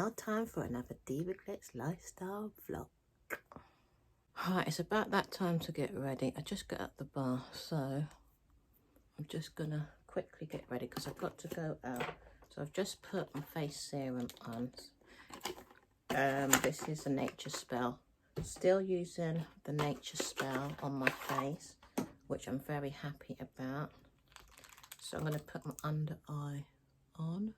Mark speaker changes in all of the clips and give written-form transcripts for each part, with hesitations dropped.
Speaker 1: now time for another Divaglitz lifestyle vlog. Right, it's about that time to get ready. I just got out the bath, so I'm just gonna quickly get ready because I've got to go out. So I've just put my face serum on. This is a nature spell. Still using the nature spell on my face, which I'm very happy about. So I'm going to put my under eye on.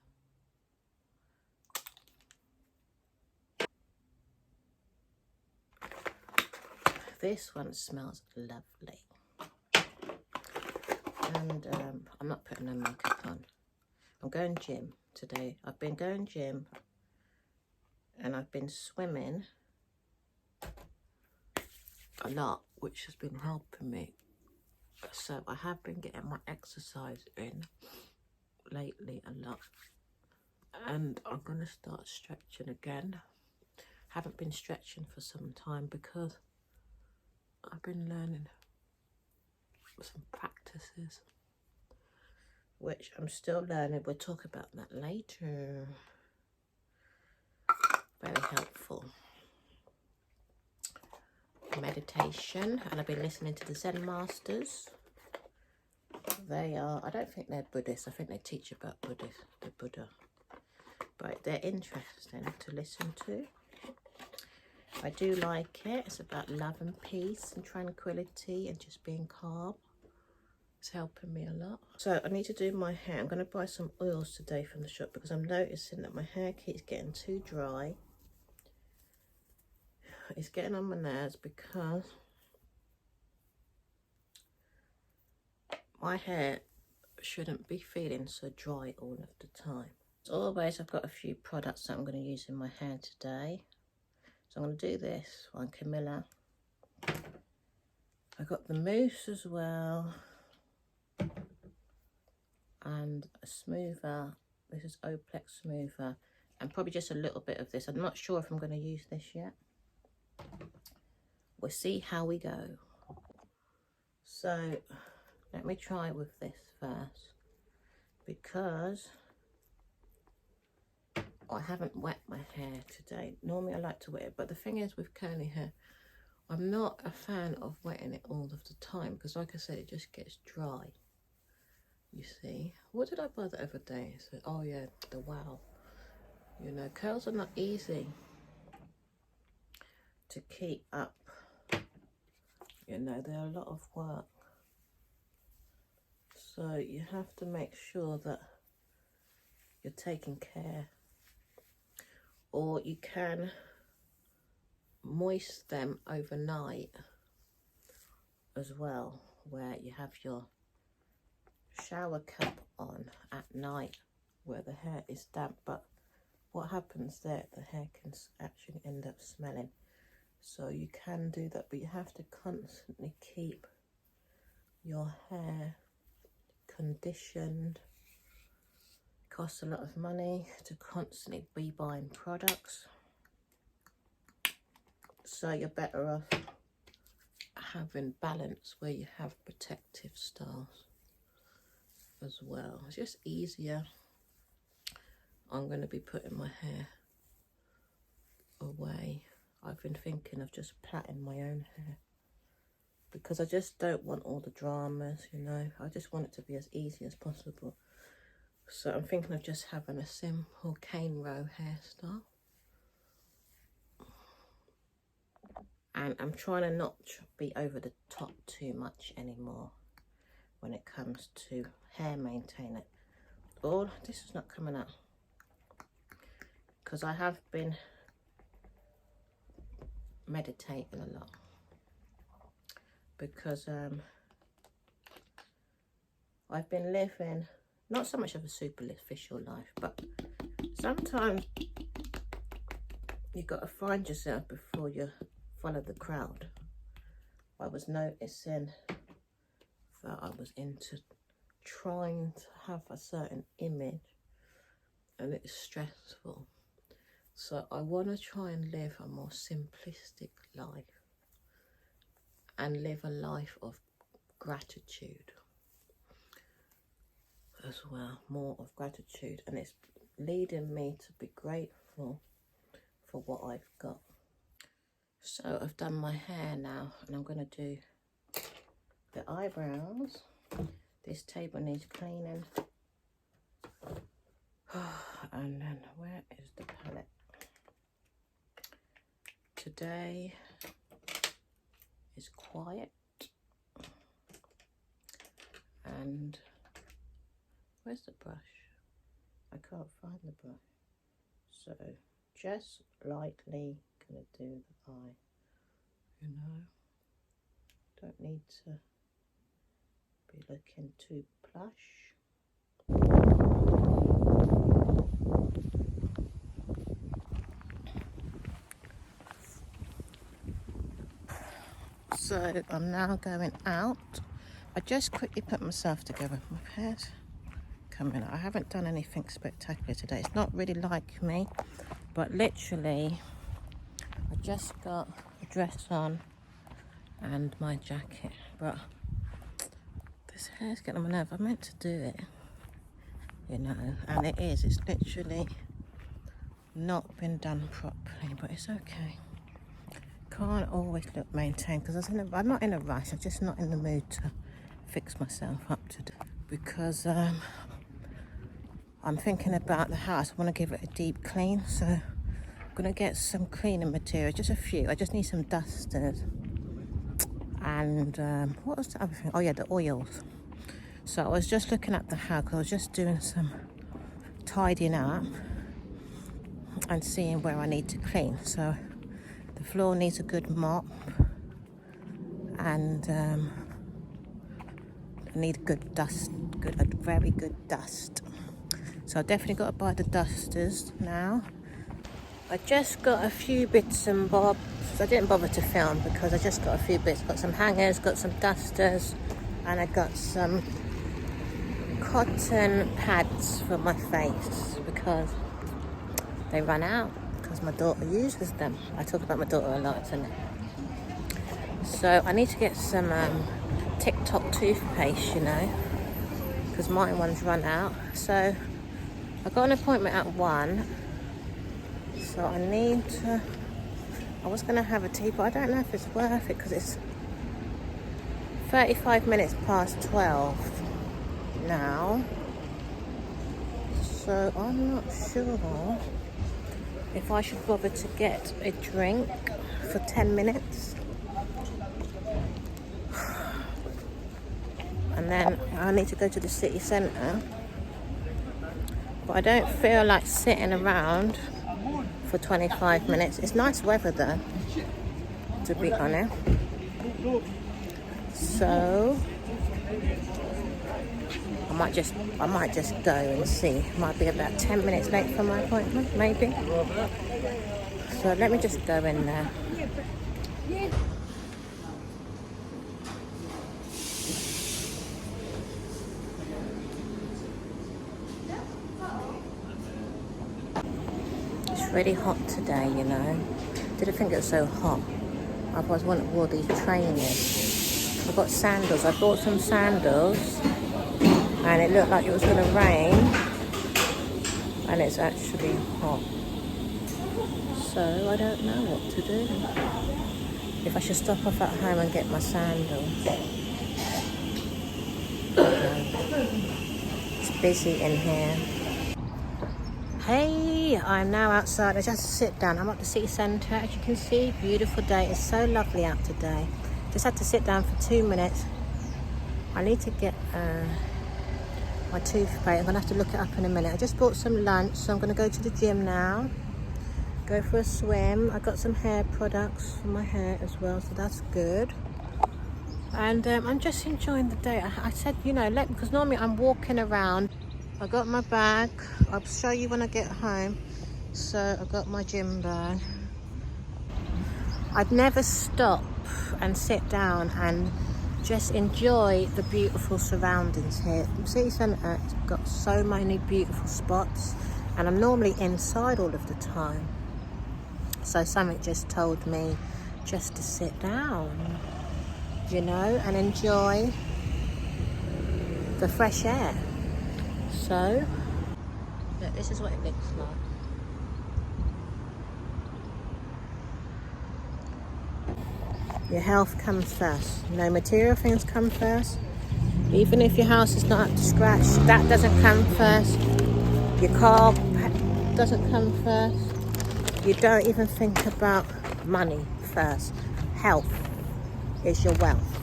Speaker 1: This one smells lovely. And I'm not putting no makeup on. I'm going gym today. I've been going gym and I've been swimming a lot, which has been helping me. So I have been getting my exercise in lately a lot. And I'm going to start stretching again. Haven't been stretching for some time because I've been learning some practices, which I'm still learning. We'll talk about that later. Very helpful. Meditation, and I've been listening to the Zen masters. They are, I don't think they're Buddhists. I think they teach about the Buddha. But they're interesting to listen to. I do like it. It's about love and peace and tranquility and just being calm. It's helping me a lot. So I need to do my hair. I'm going to buy some oils today from the shop because I'm noticing that my hair keeps getting too dry. It's getting on my nerves because my hair shouldn't be feeling so dry all of the time. As always, I've got a few products that I'm going to use in my hair today. So I'm going to do this one, Camilla. I got the mousse as well. And a smoother. This is Oplex smoother. And probably just a little bit of this. I'm not sure if I'm going to use this yet. We'll see how we go. So let me try with this first, because I haven't wet my hair today. Normally I like to wet it, but the thing is with curly hair, I'm not a fan of wetting it all of the time because, like I said, it just gets dry. You see, what did I buy the other day? So, oh yeah, the Wow. You know, curls are not easy to keep up. You know, they're a lot of work. So you have to make sure that you're taking care. Or you can moist them overnight as well, where you have your shower cap on at night where the hair is damp. But what happens there, the hair can actually end up smelling. So you can do that, but you have to constantly keep your hair conditioned. It costs a lot of money to constantly be buying products. So you're better off having balance where you have protective styles as well. It's just easier. I'm going to be putting my hair away. I've been thinking of just plaiting my own hair because I just don't want all the dramas, you know. I just want it to be as easy as possible. So I'm thinking of just having a simple cane row hairstyle. And I'm trying to not be over the top too much anymore when it comes to hair maintenance. Oh, this is not coming up because I have been meditating a lot, because I've been living not so much of a superficial life, but sometimes you've got to find yourself before you follow the crowd. I was noticing that I was into trying to have a certain image, and it's stressful. So I want to try and live a more simplistic life and live a life of gratitude as well, more of gratitude. And it's leading me to be grateful for what I've got. So I've done my hair now, and I'm going to do the eyebrows. This table needs cleaning. And then where is the palette? Today is quiet. And where's the brush? I can't find the brush. So just lightly gonna do the eye, you know. Don't need to be looking too plush. So I'm now going out. I just quickly put myself together. My hair's coming out. I haven't done anything spectacular today. It's not really like me, but literally I just got a dress on and my jacket, but this hair's getting on my nerve. I meant to do it, you know, and it is. It's literally not been done properly, but it's okay. Can't always look maintained because I'm not in a rush. I'm just not in the mood to fix myself up today because I'm thinking about the house. I want to give it a deep clean, so I'm going to get some cleaning material, just a few. I just need some dusters and what was the other thing? Oh yeah, the oils. So I was just looking at the house. I was just doing some tidying up and seeing where I need to clean. So the floor needs a good mop, and I need a good dust, a very good dust. So I definitely got to buy the dusters now. I just got a few bits and bobs. I didn't bother to film because I just got a few bits. Got some hangers, got some dusters, and I got some cotton pads for my face because they run out because my daughter uses them. I talk about my daughter a lot, isn't it? So I need to get some TikTok toothpaste, you know, because my one's run out. So I got an appointment at 1, so I need to, I was going to have a tea, but I don't know if it's worth it because it's 35 minutes past 12 now, so I'm not sure if I should bother to get a drink for 10 minutes. And then I need to go to the city centre, but I don't feel like sitting around for 25 minutes. It's nice weather though, to be honest. So I might just go and see. Might be about 10 minutes late for my appointment, maybe. So let me just go in there. It's really hot today, you know. Didn't think it was so hot. Otherwise I wouldn't have wore these trainers. I got sandals. I bought some sandals and it looked like it was going to rain, and it's actually hot. So I don't know what to do. If I should stop off at home and get my sandals. It's busy in here. Hey, I'm now outside. I just sit down. I'm at the city centre. As you can see, beautiful day. It's so lovely out today. Just had to sit down for 2 minutes. I need to get my toothpaste. I'm going to have to look it up in a minute. I just bought some lunch, so I'm going to go to the gym now. Go for a swim. I got some hair products for my hair as well, so that's good. And I'm just enjoying the day. I said, you know, because normally I'm walking around. I got my bag. I'll show you when I get home. So I got my gym bag. I'd never stop and sit down and just enjoy the beautiful surroundings here. The city centre has got so many beautiful spots, and I'm normally inside all of the time. So something just told me just to sit down, you know, and enjoy the fresh air. So, look, this is what it looks like. Your health comes first. No material things come first. Even if your house is not up to scratch, that doesn't come first. Your car doesn't come first. You don't even think about money first. Health is your wealth.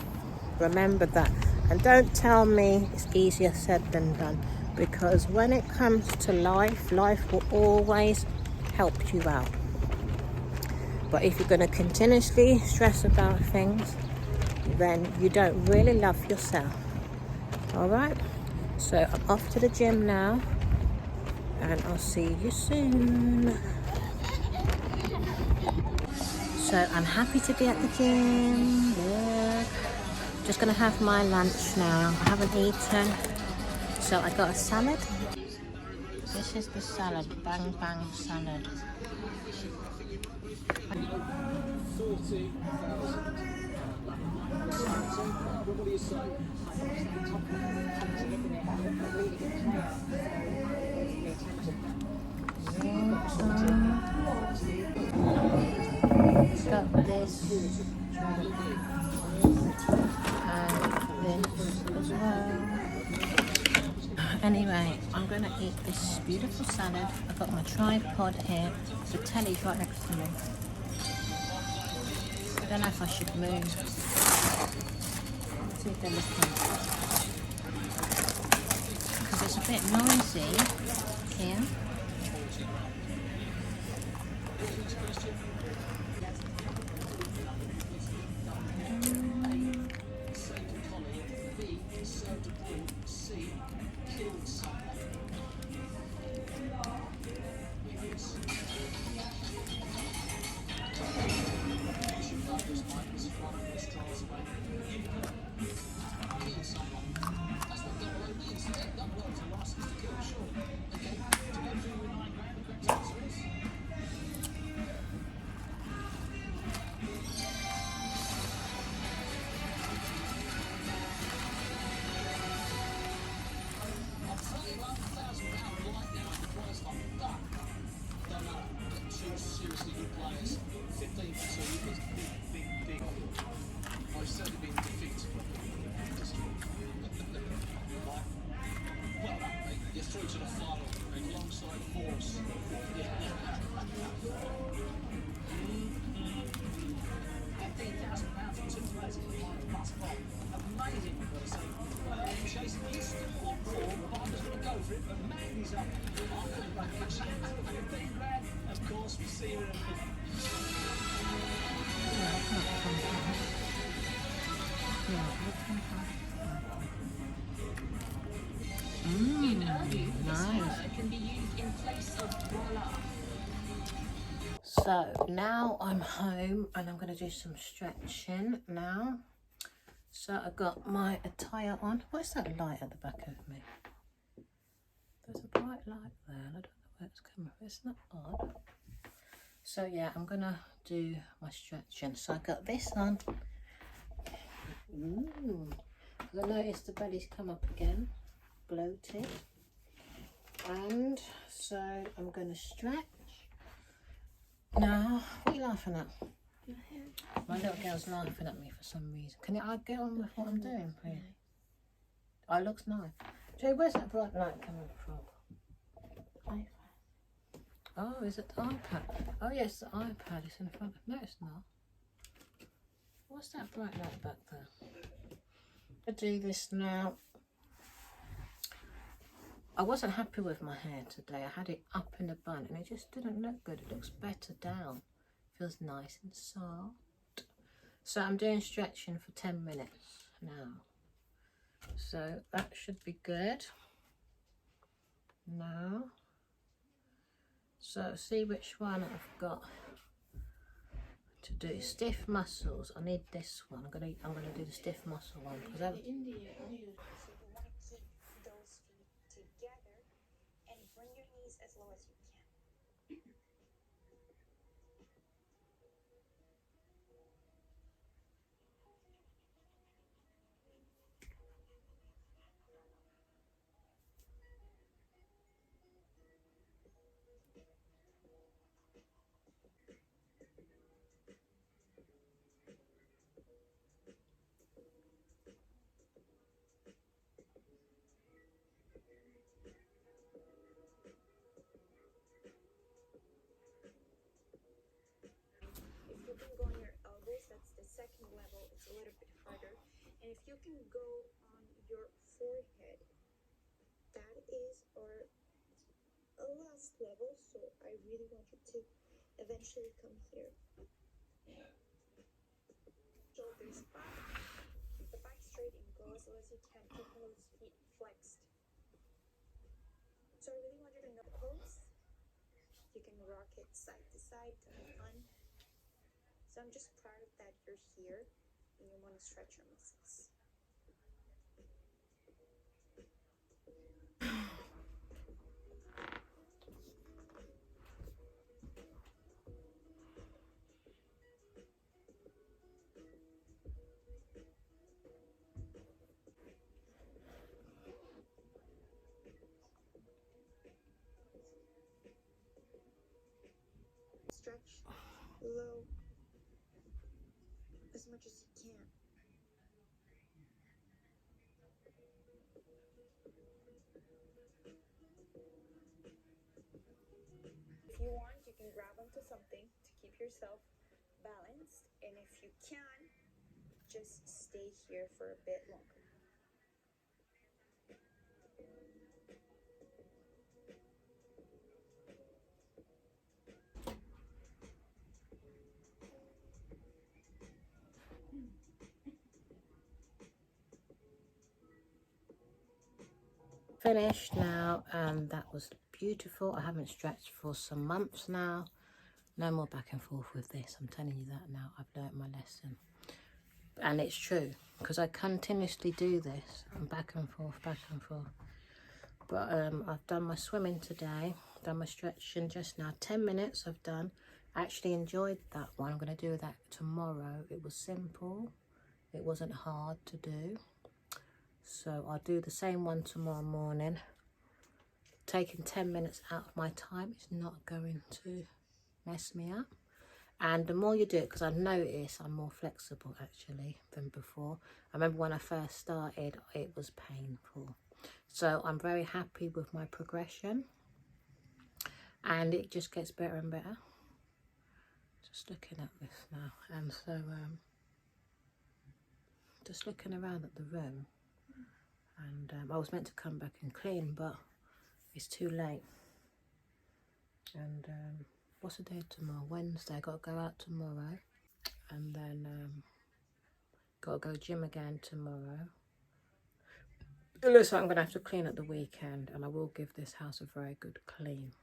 Speaker 1: Remember that. And don't tell me it's easier said than done, because when it comes to life, life will always help you out. But if you're going to continuously stress about things, then you don't really love yourself. All right? So I'm off to the gym now, and I'll see you soon. So I'm happy to be at the gym. Yeah. Just gonna have my lunch now. I haven't eaten, so I got a salad. This is the salad, bang bang salad. Got this and this as well. Anyway, I'm going to eat this beautiful salad. I've got my tripod here. The telly's right next to me. I don't know if I should move. Let's see if they're looking. Because it's a bit noisy here. So now I'm home and I'm going to do some stretching now. So I got my attire on. What's that light at the back of me? There's a bright light there. I don't know where it's coming from. It's not odd. So yeah, I'm going to do my stretching. So I got this on. I noticed the belly's come up again. Bloated. And so I'm going to stretch. Now, what are you laughing at? My little girl's laughing at me for some reason. Can I get on with what I'm doing, please? Oh, it looks nice. Jay, where's that bright light coming from? iPad. Oh, is it the iPad? Oh, yes, the iPad is in front of... No, it's not. What's that bright light back there? I do this now. I wasn't happy with my hair today. I had it up in a bun and it just didn't look good. It looks better down. Feels nice and soft. So I'm doing stretching for 10 minutes now. So that should be good. Now. So see which one I've got to do. Stiff muscles. I need this one. I'm gonna do the stiff muscle one because I
Speaker 2: bring your knees as low as you can. And if you can go on your forehead, that is our last level. So I really want you to eventually come here. Shoulders back, the back straight, and go as low as you can. Keep those feet flexed. So I really want you to know the pose. You can rock it side to side to have fun. So I'm just proud that you're here and you want to stretch your muscles. Stretch low as much as you can. If you want, you can grab onto something to keep yourself balanced, and if you can, just stay here for a bit longer.
Speaker 1: Finished now, and that was beautiful. I haven't stretched for some months now. No more back and forth with this. I'm telling you that now. I've learnt my lesson. And it's true, because I continuously do this. I'm back and forth, back and forth. But I've done my swimming today. Done my stretching just now. 10 minutes I've done. Actually enjoyed that one. I'm going to do that tomorrow. It was simple. It wasn't hard to do. So I'll do the same one tomorrow morning. Taking 10 minutes out of my time is not going to mess me up. And the more you do it, because I notice I'm more flexible actually than before. I remember when I first started, it was painful. So I'm very happy with my progression. And it just gets better and better. Just looking at this now. And so, just looking around at the room. And I was meant to come back and clean, but it's too late. And what's the day tomorrow? Wednesday. I got to go out tomorrow, and then got to go gym again tomorrow. It looks like I'm gonna have to clean at the weekend, and I will give this house a very good clean.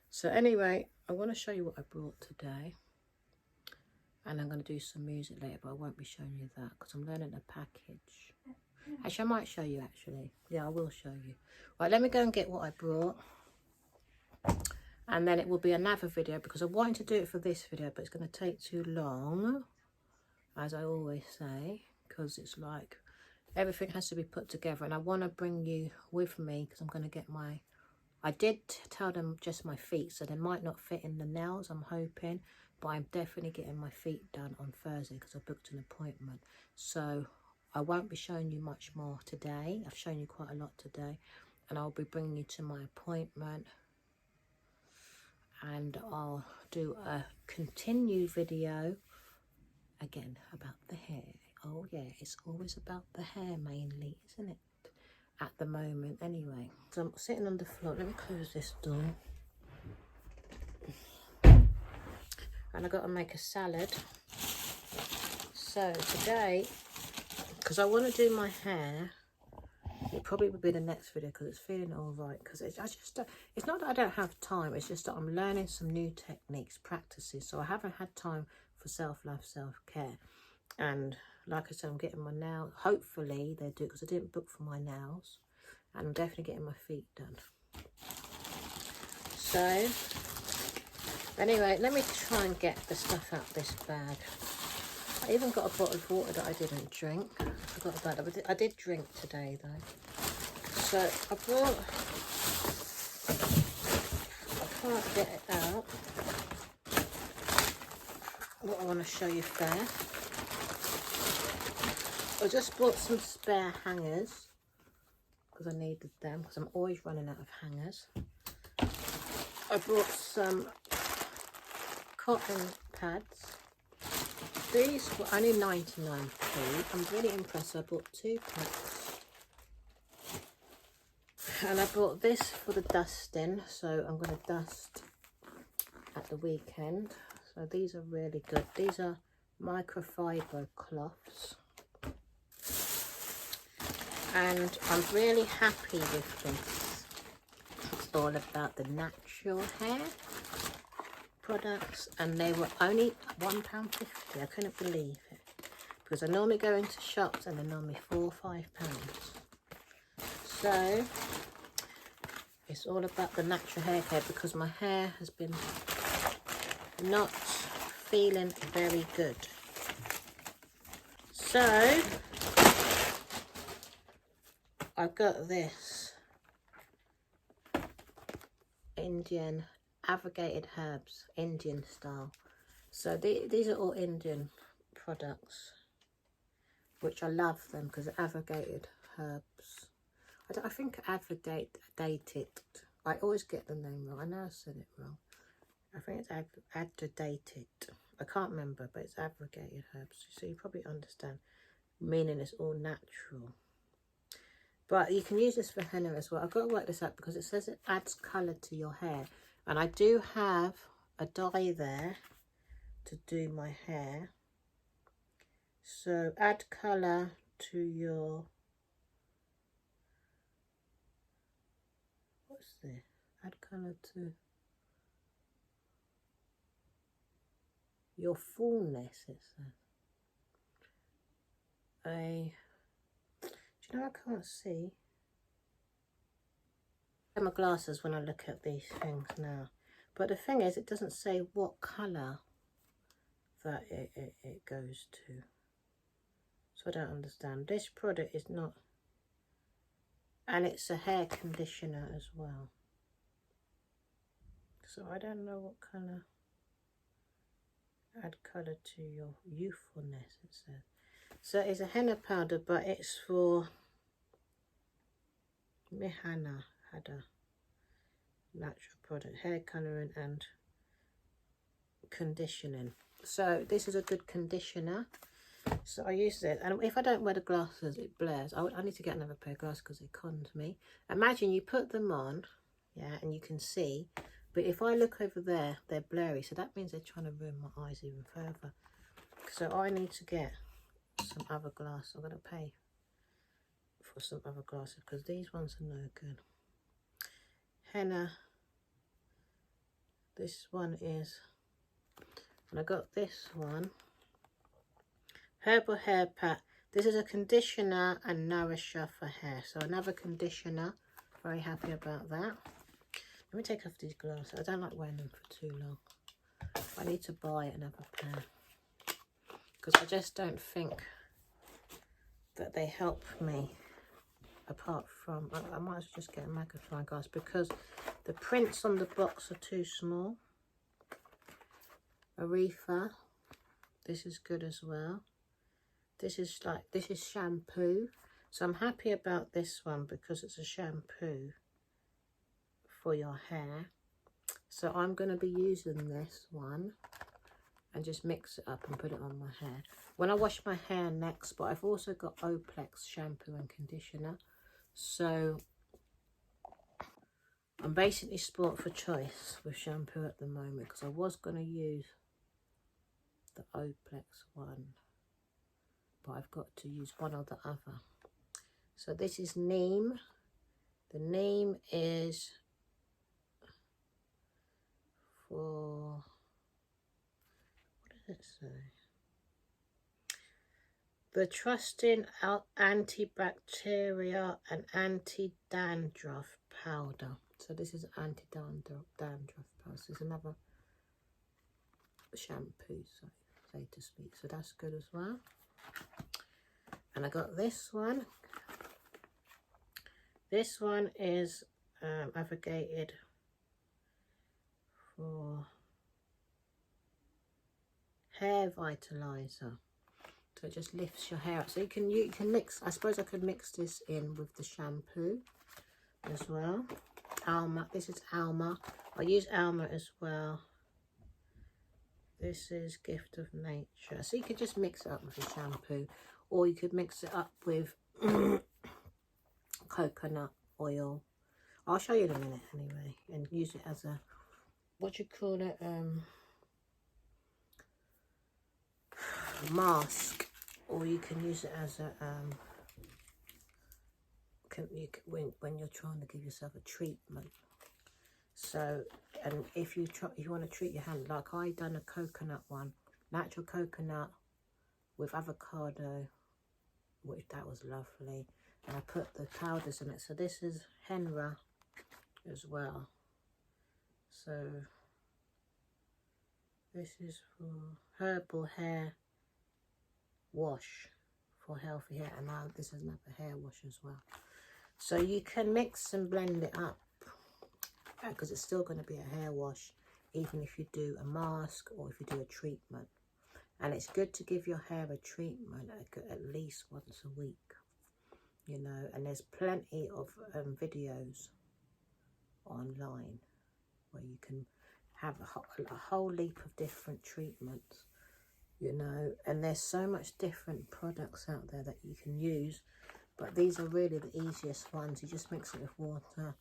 Speaker 1: So anyway, I want to show you what I brought today, and I'm going to do some music later, but I won't be showing you that because I'm learning a package. Actually, I might show you actually. Yeah, I will show you. Right, let me go and get what I brought. And then it will be another video because I wanted to do it for this video, but it's going to take too long, as I always say, because it's like everything has to be put together. And I want to bring you with me because I'm going to get my... I did tell them just my feet, so they might not fit in the nails, I'm hoping. But I'm definitely getting my feet done on Thursday because I booked an appointment. So I won't be showing you much more today. I've shown you quite a lot today. And I'll be bringing you to my appointment. And I'll do a continued video again about the hair. Oh yeah, it's always about the hair mainly, isn't it? At the moment anyway. So I'm sitting on the floor. Let me close this door. And I got to make a salad. So today, because I want to do my hair, it probably would be the next video because it's feeling all right. Because it's not that I don't have time. It's just that I'm learning some new techniques, practices. So I haven't had time for self-love, self-care. And like I said, I'm getting my nails. Hopefully they do, because I didn't book for my nails. And I'm definitely getting my feet done. So anyway, let me try and get the stuff out of this bag. I even got a bottle of water that I didn't drink. I forgot about that, but I did drink today though. So I brought... I can't get it out. What I want to show you first. I just bought some spare hangers because I needed them because I'm always running out of hangers. I brought some cotton pads. these were only 99p. I'm really impressed. I bought 2 packs. And I bought this for the dusting. So I'm going to dust at the weekend. So these are really good. These are microfiber cloths. And I'm really happy with this. It's all about the natural hair products, and they were only £1.50. I couldn't believe it, because I normally go into shops and they're normally £4 or £5. So it's all about the natural hair care, because my hair has been not feeling very good. So I've got this Indian avagated herbs, Indian style. So these are all Indian products, which I love them because they're avagated herbs. I think avagated. I always get the name wrong. I know I said it wrong. I think it's agitated. I can't remember, but it's avagated herbs. So you probably understand. Meaning it's all natural. But you can use this for henna as well. I've got to work this out because it says it adds colour to your hair. And I do have a dye there to do my hair. So add colour to your... What's this? Add colour to your fullness, it says. Do you know, I can't see. I have my glasses when I look at these things now. But the thing is, it doesn't say what colour that it goes to. So I don't understand. This product is not... And it's a hair conditioner as well. So I don't know what colour. Add colour to your youthfulness, it says. So it's a henna powder, but it's for Mihana Hada natural product, hair colouring and conditioning. So this is a good conditioner. So I use it, and if I don't wear the glasses, it blurs. I need to get another pair of glasses because they conned me. Imagine you put them on, yeah, and you can see, but if I look over there, they're blurry. So that means they're trying to ruin my eyes even further. So I need to get some other glasses. I'm going to pay for some other glasses because these ones are no good. Henna. This one is, and I got this one. Herbal hair pack. This is a conditioner and nourisher for hair. So another conditioner. Very happy about that. Let me take off these glasses. I don't like wearing them for too long. I need to buy another pair because I just don't think that they help me. Apart from, I might as well just get a magnifying glass because the prints on the box are too small. Aretha, this is good as well. This is shampoo. So I'm happy about this one because it's a shampoo for your hair. So I'm going to be using this one and just mix it up and put it on my hair when I wash my hair next. But I've also got Oplex shampoo and conditioner. So I'm basically sport for choice with shampoo at the moment because I was going to use the Oplex one, but I've got to use one or the other. So this is neem. The neem is for, what does it say? The trusting antibacterial and anti-dandruff powder. So this is anti-dandruff powder. So it's another shampoo, so to speak. So that's good as well. And I got this one. This one is avagated for hair vitalizer. So it just lifts your hair up. So you can mix. I suppose I could mix this in with the shampoo as well. Alma. This is Alma. I use Alma as well. This is Gift of Nature. So you could just mix it up with your shampoo, or you could mix it up with coconut oil. I'll show you in a minute anyway, and use it as a, what do you call it, mask, or you can use it as a when you're trying to give yourself a treatment. So, and if you want to treat your hand, like I done a coconut one, natural coconut with avocado, which that was lovely, and I put the powders in it. So this is henna as well. So this is for herbal hair wash for healthy hair, and now this is another hair wash as well. So you can mix and blend it up, because it's still going to be a hair wash, even if you do a mask or if you do a treatment. And it's good to give your hair a treatment at least once a week, you know. And there's plenty of videos online where you can have a whole heap of different treatments, you know. And there's so much different products out there that you can use, but these are really the easiest ones. You just mix it with water.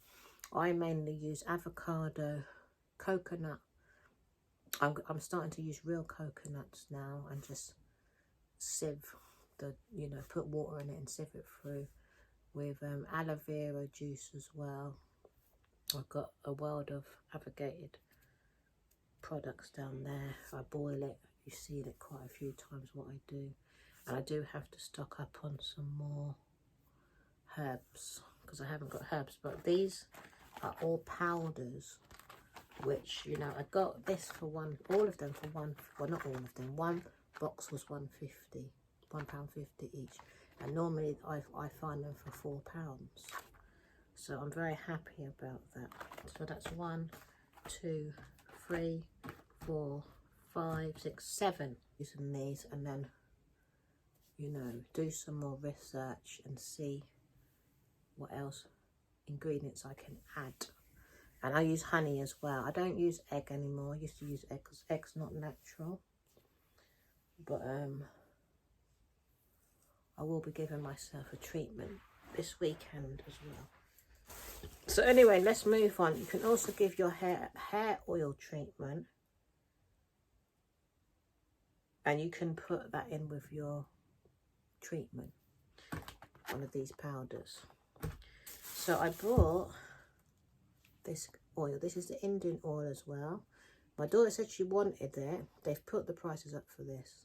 Speaker 1: I mainly use avocado, coconut. I'm starting to use real coconuts now, and just sieve the, you know, put water in it and sieve it through with aloe vera juice as well. I've got a world of avocado products down there. I boil it. You've seen it quite a few times what I do. And I do have to stock up on some more herbs, because I haven't got herbs, but these are all powders, which, you know, I got this for all of them for one, well, not all of them, one box was £1.50 each, and normally I find them for £4, so I'm very happy about that. So that's 1, 2, 3, 4, 5, 6, 7 using these, and then, you know, do some more research and see what else ingredients I can add. And I use honey as well. I don't use egg anymore. I used to use egg because egg's not natural. But I will be giving myself a treatment this weekend as well. So anyway, let's move on. You can also give your hair oil treatment, and you can put that in with your treatment, one of these powders. So I bought this oil. This is the Indian oil as well. My daughter said she wanted it. They've put the prices up for this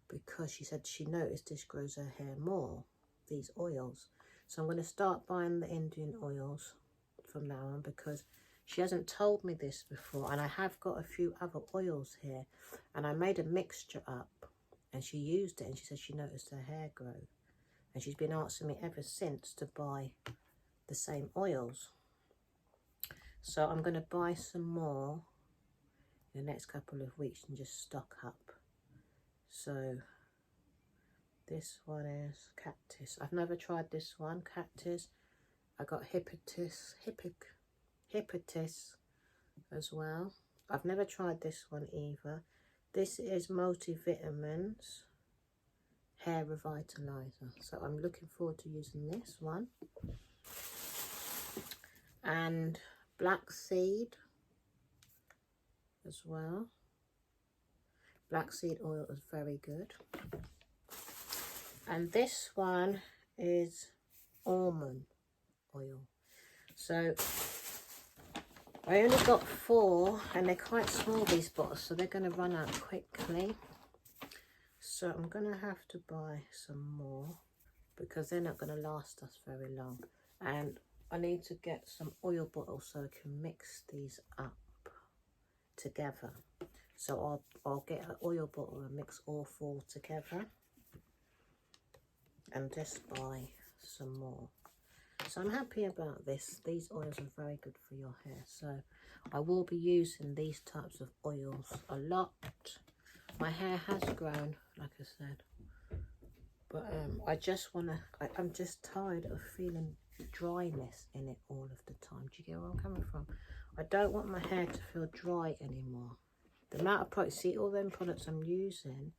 Speaker 1: because she said she noticed this grows her hair more, these oils. So I'm going to start buying the Indian oils from now on, because she hasn't told me this before, and I have got a few other oils here, and I made a mixture up and she used it, and she said she noticed her hair grow, and she's been asking me ever since to buy the same oils. So I'm going to buy some more in the next couple of weeks and just stock up. So this one is cactus. I've never tried this one, cactus. I got hippotis as well. I've never tried this one either. This is multivitamins hair revitalizer. So I'm looking forward to using this one. And black seed as well. Black seed oil is very good. And this one is almond oil. So I only got 4, and they're quite small, these bottles, so they're going to run out quickly. So I'm going to have to buy some more, because they're not going to last us very long. And I need to get some oil bottles so I can mix these up together. So I'll get an oil bottle and mix all 4 together, and just buy some more. So I'm happy about this. These oils are very good for your hair. So I will be using these types of oils a lot. My hair has grown, like I said. But I just want to, I'm just tired of feeling dryness in it all of the time. Do you get where I'm coming from? I don't want my hair to feel dry anymore. The amount of products, see, all them products I'm using,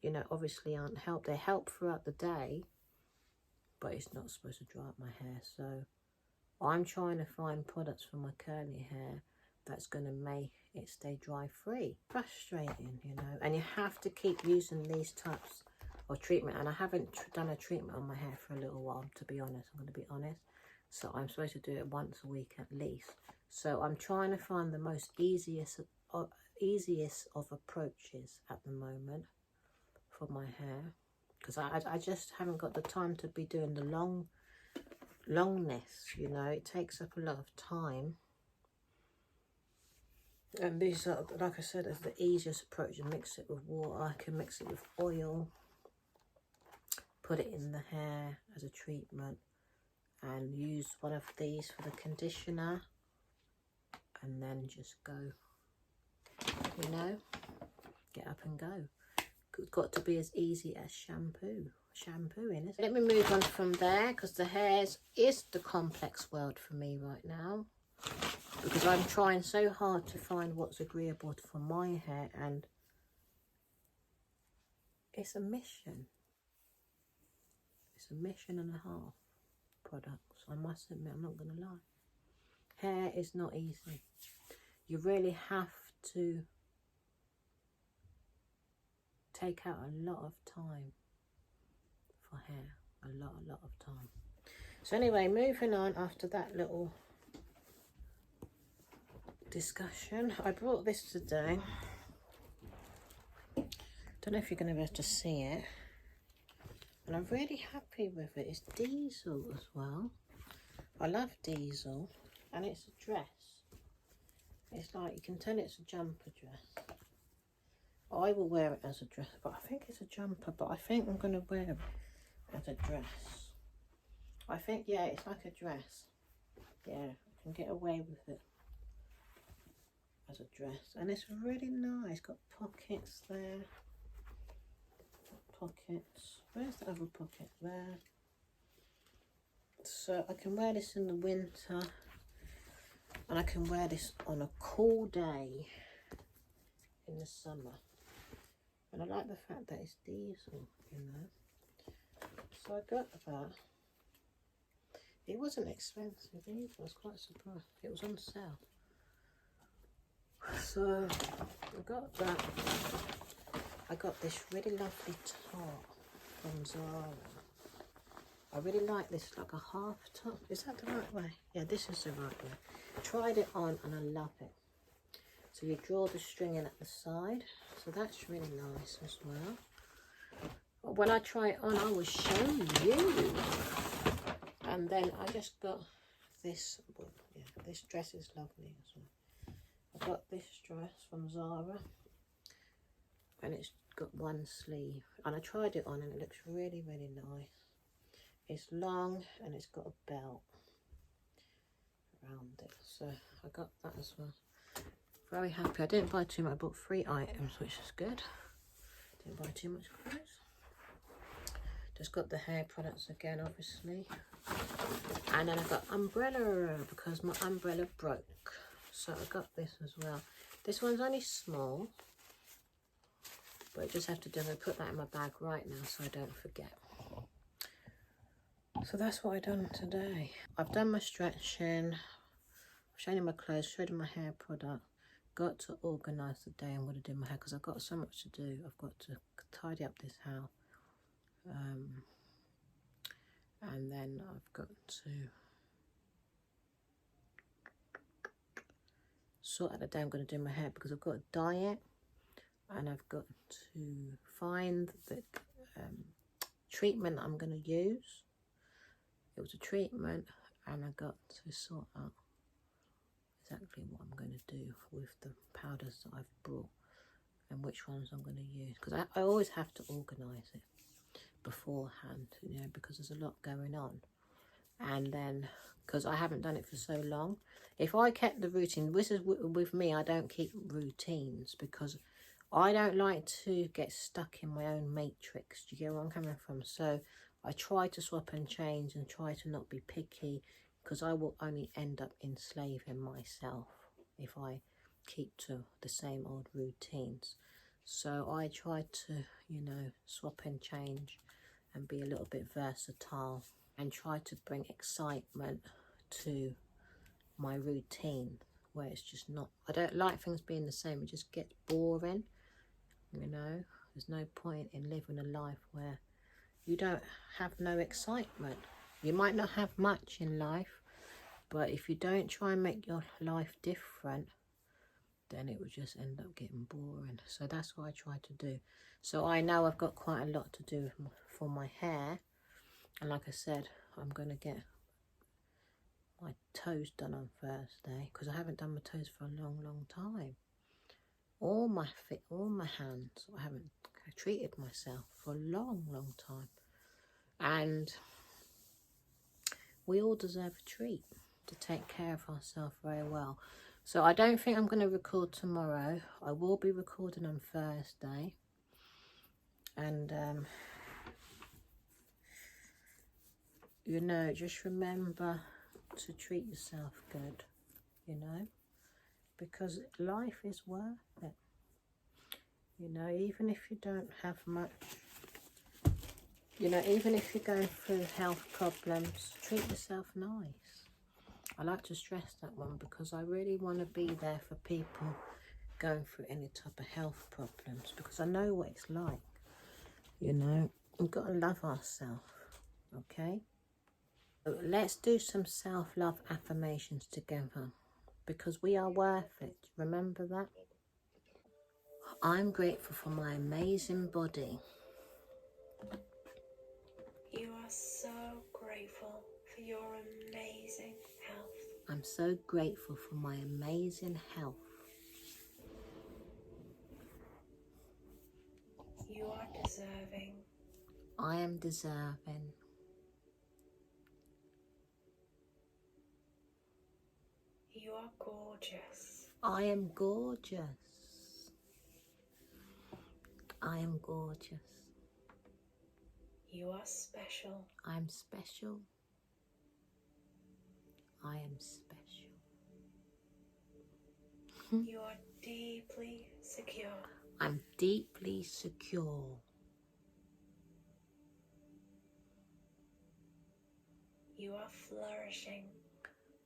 Speaker 1: you know, obviously aren't help. They help throughout the day, but it's not supposed to dry up my hair. So I'm trying to find products for my curly hair that's going to make it stay dry free. Frustrating, you know, and you have to keep using these types of treatment. And I haven't done a treatment on my hair for a little while, to be honest. I'm going to be honest. So I'm supposed to do it once a week at least. So I'm trying to find the most easiest of approaches at the moment for my hair, because I just haven't got the time to be doing the longness, you know. It takes up a lot of time. And these are, like I said, is the easiest approach. You mix it with water. I can mix it with oil, put it in the hair as a treatment, and use one of these for the conditioner, and then just go, you know, get up and go. It's got to be as easy as shampooing, isn't it? Let me move on from there, because the hairs is the complex world for me right now, because I'm trying so hard to find what's agreeable for my hair, and it's a mission. It's a mission and a half products, I must admit. I'm not going to lie. Hair is not easy. You really have to take out a lot of time for hair. A lot of time. So anyway, moving on after that little discussion. I brought this today. Don't know if you're going to be able to see it. And I'm really happy with it. It's diesel as well. I love diesel. And it's a dress. It's like, you can tell it's a jumper dress. I will wear it as a dress, but I think it's a jumper, but I think I'm going to wear it as a dress. I think, yeah, it's like a dress. Yeah, I can get away with it as a dress. And it's really nice. Got pockets there. Pockets. Where's the other pocket? There. So I can wear this in the winter, and I can wear this on a cool day in the summer. And I like the fact that it's diesel, you know. So I got that. It wasn't expensive either. I was quite surprised. It was on sale. So I got that. I got this really lovely top from Zara. I really like this, like a half top. Is that the right way? Yeah, this is the right way. Tried it on and I love it. So you draw the string in at the side. So that's really nice as well. When I try it on, I will show you. And then I just got this. Well, yeah, this dress is lovely as well. I got this dress from Zara. And it's got one sleeve. And I tried it on and it looks really, really nice. It's long and it's got a belt around it. So I got that as well. Very happy. I didn't buy too much. I bought 3 items, which is good. Didn't buy too much clothes. Just got the hair products again, obviously. And then I got umbrella because my umbrella broke. So I got this as well. This one's only small, but I just have to do. I'm going to put that in my bag right now so I don't forget. So that's what I've done today. I've done my stretching. I've shown you my clothes, showed you my hair product. Got to organise the day I'm going to do my hair because I've got so much to do. I've got to tidy up this house. And then I've got to sort out the day I'm going to do my hair because I've got a diet and I've got to find the treatment I'm going to use. It was a treatment and I got to sort out exactly what I'm going to do with the powders that I've brought and which ones I'm going to use, because I always have to organise it beforehand, you know, because there's a lot going on. And then because I haven't done it for so long, if I kept the routine, this is with me, I don't keep routines because I don't like to get stuck in my own matrix. Do you get where I'm coming from? So I try to swap and change and try to not be picky, because I will only end up enslaving myself if I keep to the same old routines. So I try to, you know, swap and change and be a little bit versatile and try to bring excitement to my routine, where it's just not, I don't like things being the same. It just gets boring, you know. There's no point in living a life where you don't have no excitement. You might not have much in life, but if you don't try and make your life different, then it will just end up getting boring. So that's what I try to do. So I know I've got quite a lot to do for my hair. And like I said, I'm going to get my toes done on Thursday, because I haven't done my toes for a long time. All my feet, all my hands. I haven't treated myself for a long time. And we all deserve a treat, to take care of ourselves very well. So I don't think I'm going to record tomorrow. I will be recording on Thursday. And you know, just remember to treat yourself good, you know, because life is worth it. You know, even if you don't have much, you know, even if you're going through health problems, treat yourself nice. I like to stress that one, because I really want to be there for people going through any type of health problems, because I know what it's like. You know, we've got to love ourselves, okay? So let's do some self-love affirmations together, because we are worth it. Remember that? I'm grateful for my amazing body.
Speaker 3: You are so grateful for your amazing health.
Speaker 1: I'm so grateful for my amazing health.
Speaker 3: You are deserving.
Speaker 1: I am deserving.
Speaker 3: You are gorgeous.
Speaker 1: I am gorgeous. I am gorgeous.
Speaker 3: You are special.
Speaker 1: I'm special. I am special.
Speaker 3: You are deeply secure.
Speaker 1: I'm deeply secure.
Speaker 3: You are flourishing.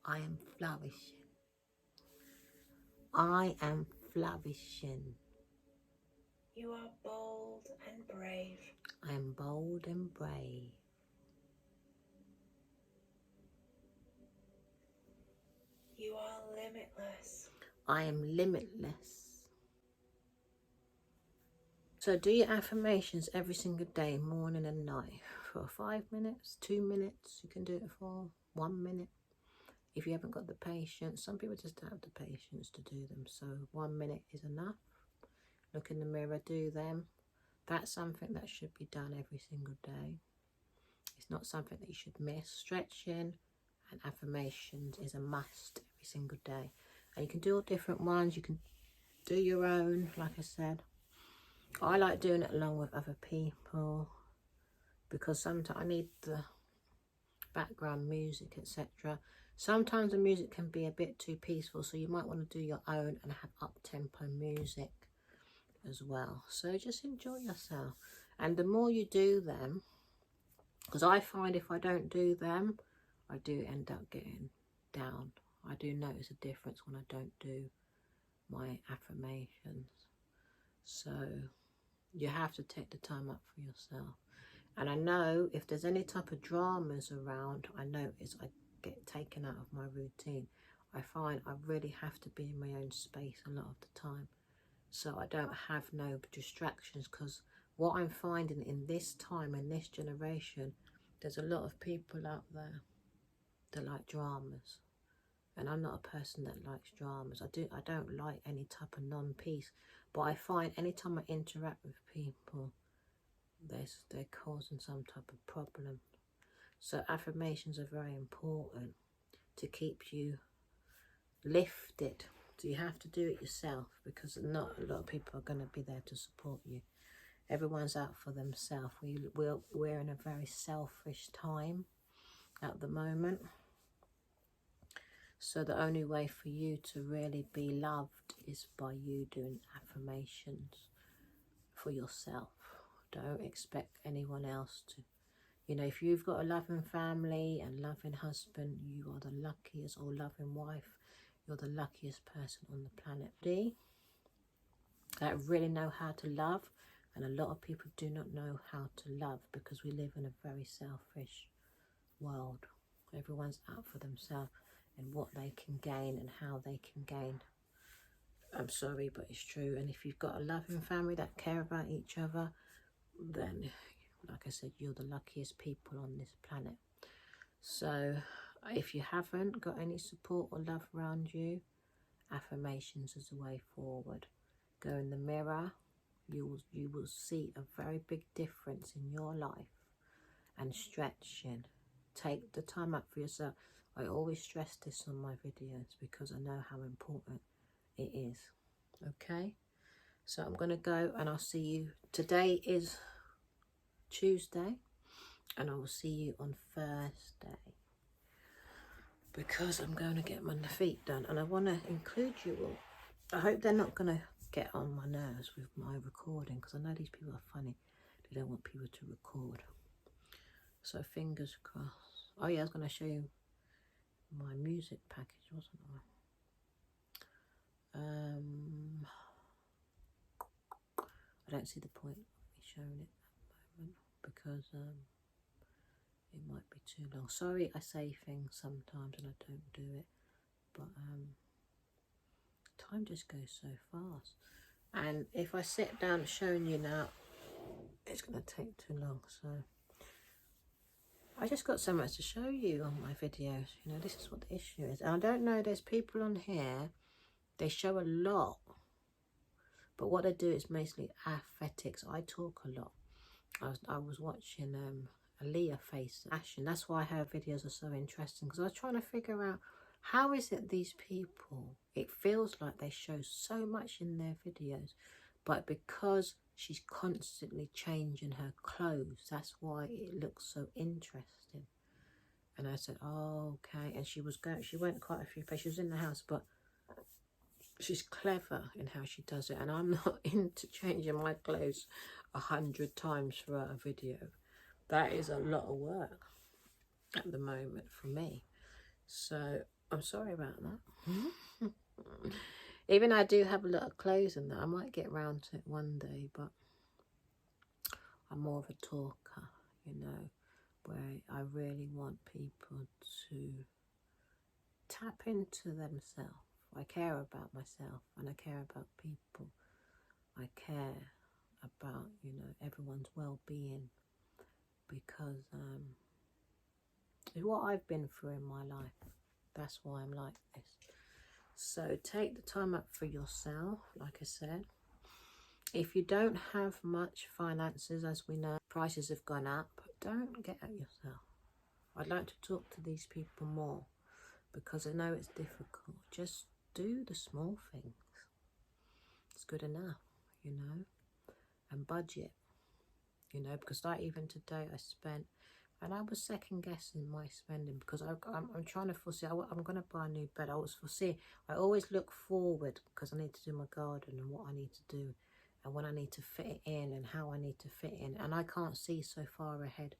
Speaker 1: I am flourishing. I am flourishing.
Speaker 3: You are bold and brave.
Speaker 1: I am bold and brave.
Speaker 3: You are limitless.
Speaker 1: I am limitless. So do your affirmations every single day, morning and night, for 5 minutes, 2 minutes. You can do it for 1 minute. If you haven't got the patience, some people just don't have the patience to do them. So 1 minute is enough. Look in the mirror, do them. That's something that should be done every single day. It's not something that you should miss. Stretching and affirmations is a must every single day. And you can do all different ones. You can do your own, like I said. I like doing it along with other people, because sometimes I need the background music, etc. Sometimes the music can be a bit too peaceful, so you might want to do your own and have up-tempo music as well. So just enjoy yourself. And the more you do them, because I find if I don't do them, I do end up getting down. I do notice a difference when I don't do my affirmations. So you have to take the time up for yourself. And I know if there's any type of dramas around, I notice I get taken out of my routine. I find I really have to be in my own space a lot of the time, so I don't have no distractions. Because what I'm finding in this time, in this generation, there's a lot of people out there that like dramas, and I'm not a person that likes dramas. I don't like any type of non-peace, but I find anytime I interact with people, they're causing some type of problem. So affirmations are very important to keep you lifted. So you have to do it yourself, because not a lot of people are going to be there to support you. Everyone's out for themselves. We're in a very selfish time at the moment. So the only way for you to really be loved is by you doing affirmations for yourself. Don't expect anyone else to. You know, if you've got a loving family and loving husband, you are the luckiest, or loving wife, you're the luckiest person on the planet. That really know how to love, and a lot of people do not know how to love because we live in a very selfish world. Everyone's out for themselves and what they can gain and how they can gain. I'm sorry, but it's true. And if you've got a loving family that care about each other, then, like I said, you're the luckiest people on this planet. So if you haven't got any support or love around you, affirmations is the way forward. Go in the mirror, you will see a very big difference in your life. And stretching, take the time out for yourself. I always stress this on my videos because I know how important it is. Okay, so I'm going to go and I'll see you. Today is Tuesday and I will see you on Thursday because I'm going to get my feet done and I want to include you all. I hope they're not going to get on my nerves with my recording because I know these people are funny. They don't want people to record. So fingers crossed. Oh yeah, I was going to show you my music package, wasn't I? I don't see the point of me showing it at the moment because it might be too long. Sorry, I say things sometimes and I don't do it, but time just goes so fast. And if I sit down showing you now, it's going to take too long. So I just got so much to show you on my videos. You know, this is what the issue is. And I don't know, there's people on here, they show a lot. But what they do is mostly aesthetics. I talk a lot. I was watching Aaliyah face Ashen. That's why her videos are so interesting. Because I was trying to figure out, how is it these people, it feels like they show so much in their videos. But because she's constantly changing her clothes, that's why it looks so interesting. And I said, oh, okay. And she went quite a few places. She was in the house, but she's clever in how she does it. And I'm not into changing my clothes 100 times throughout a video. That is a lot of work at the moment for me. So I'm sorry about that. Even I do have a lot of clothes in that. I might get round to it one day, but I'm more of a talker, you know, where I really want people to tap into themselves. I care about myself and I care about people. I care about, you know, everyone's well-being because it's what I've been through in my life. That's why I'm like this. So take the time up for yourself, like I said. If you don't have much finances, as we know, prices have gone up, don't get at yourself. I'd like to talk to these people more because I know it's difficult. Just do the small things. It's good enough, you know. And budget, you know, because like even today I spent, and I was second guessing my spending because I'm trying to foresee. I'm going to buy a new bed. I was foreseeing. I always look forward because I need to do my garden and what I need to do and when I need to fit it in and how I need to fit in. And I can't see so far ahead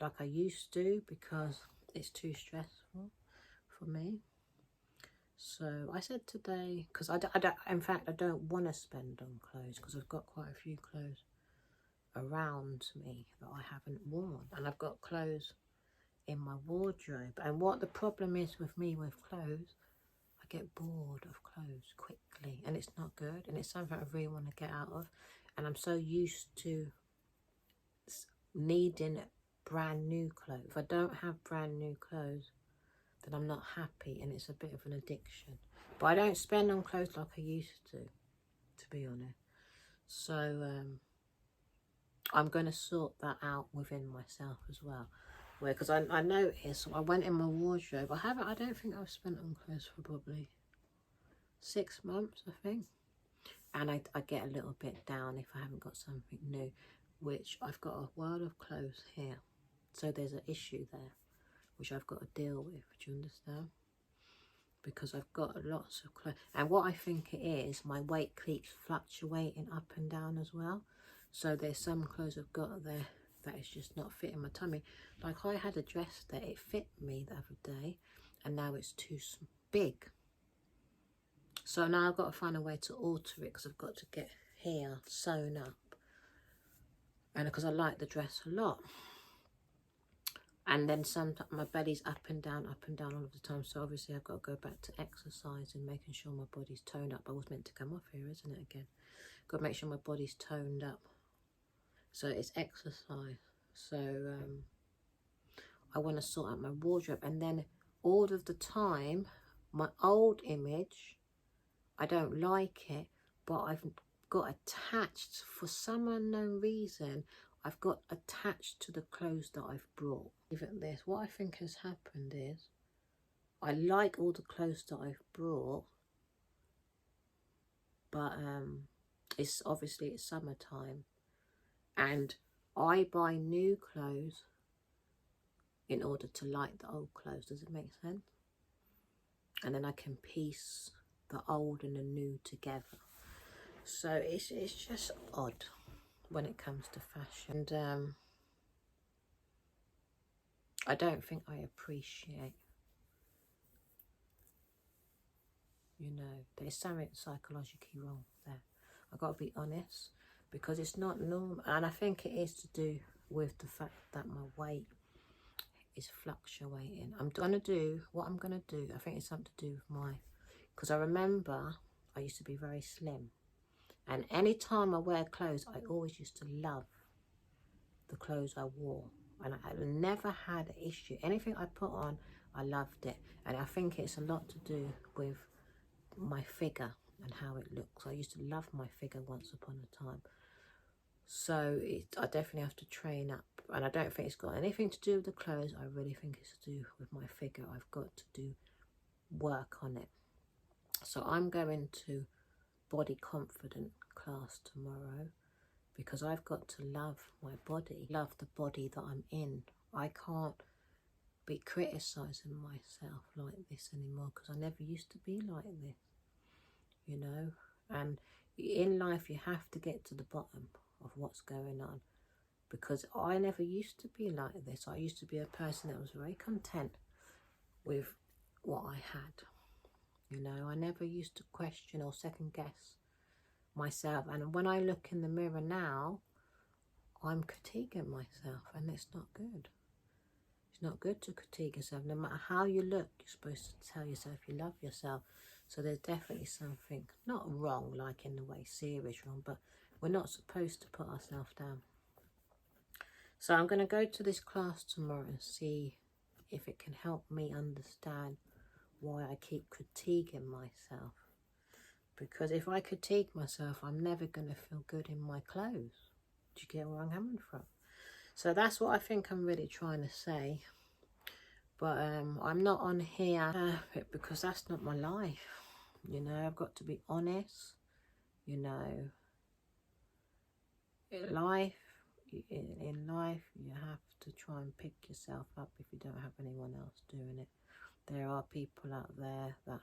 Speaker 1: like I used to because it's too stressful for me. So I said today, because in fact, I don't want to spend on clothes because I've got quite a few clothes around me that I haven't worn. And I've got clothes in my wardrobe. And what the problem is with me with clothes, I get bored of clothes quickly. And it's not good. And it's something I really want to get out of. And I'm so used to needing brand new clothes. If I don't have brand new clothes, then I'm not happy, and it's a bit of an addiction. But I don't spend on clothes like I used to be honest. So I'm going to sort that out within myself as well. Because I noticed, I went in my wardrobe. I don't think I've spent on clothes for probably 6 months, I think. And I get a little bit down if I haven't got something new, which I've got a world of clothes here. So there's an issue there, which I've got to deal with. Do you understand? because I've got lots of clothes. And what I think it is, my weight keeps fluctuating up and down as well. So there's some clothes I've got there that is just not fitting my tummy. Like I had a dress that it fit me the other day, and now it's too big. So now I've got to find a way to alter it, because I've got to get here sewn up. And because I like the dress a lot. And then sometimes my belly's up and down all of the time. So obviously I've got to go back to exercise and making sure my body's toned up. I was meant to come off here, isn't it, again? Got to make sure my body's toned up. So it's exercise. So I want to sort out my wardrobe. And then all of the time, my old image, I don't like it, but I've got attached, for some unknown reason, I've got attached to the clothes that I've brought. Even this, what I think has happened is, I like all the clothes that I've brought, but it's obviously it's summertime, and I buy new clothes in order to like the old clothes. Does it make sense? And then I can piece the old and the new together. So it's just odd when it comes to fashion. And I don't think I appreciate, you know, there's something psychologically wrong there. I've got to be honest, because it's not normal. And I think it is to do with the fact that my weight is fluctuating. I'm going to do what I'm going to do. I think it's something to do with my, because I remember I used to be very slim. And any time I wear clothes, I always used to love the clothes I wore. And I never had an issue. Anything I put on, I loved it. And I think it's a lot to do with my figure and how it looks. I used to love my figure once upon a time. So I definitely have to train up. And I don't think it's got anything to do with the clothes. I really think it's to do with my figure. I've got to do work on it. So I'm going to body confident class tomorrow, because I've got to love my body, love the body that I'm in. I can't be criticising myself like this anymore, because I never used to be like this, you know. And in life you have to get to the bottom of what's going on, because I never used to be like this. I used to be a person that was very content with what I had, you know. I never used to question or second guess myself. And when I look in the mirror now, I'm critiquing myself, and it's not good. It's not good to critique yourself. No matter how you look, you're supposed to tell yourself you love yourself. So there's definitely something not wrong, like in the way serious wrong, but we're not supposed to put ourselves down. So I'm going to go to this class tomorrow and see if it can help me understand why I keep critiquing myself. Because if I critique myself, I'm never going to feel good in my clothes. Do you get where I'm coming from? So that's what I think I'm really trying to say. But I'm not on here because that's not my life. You know, I've got to be honest. You know, in life, you have to try and pick yourself up if you don't have anyone else doing it. There are people out there that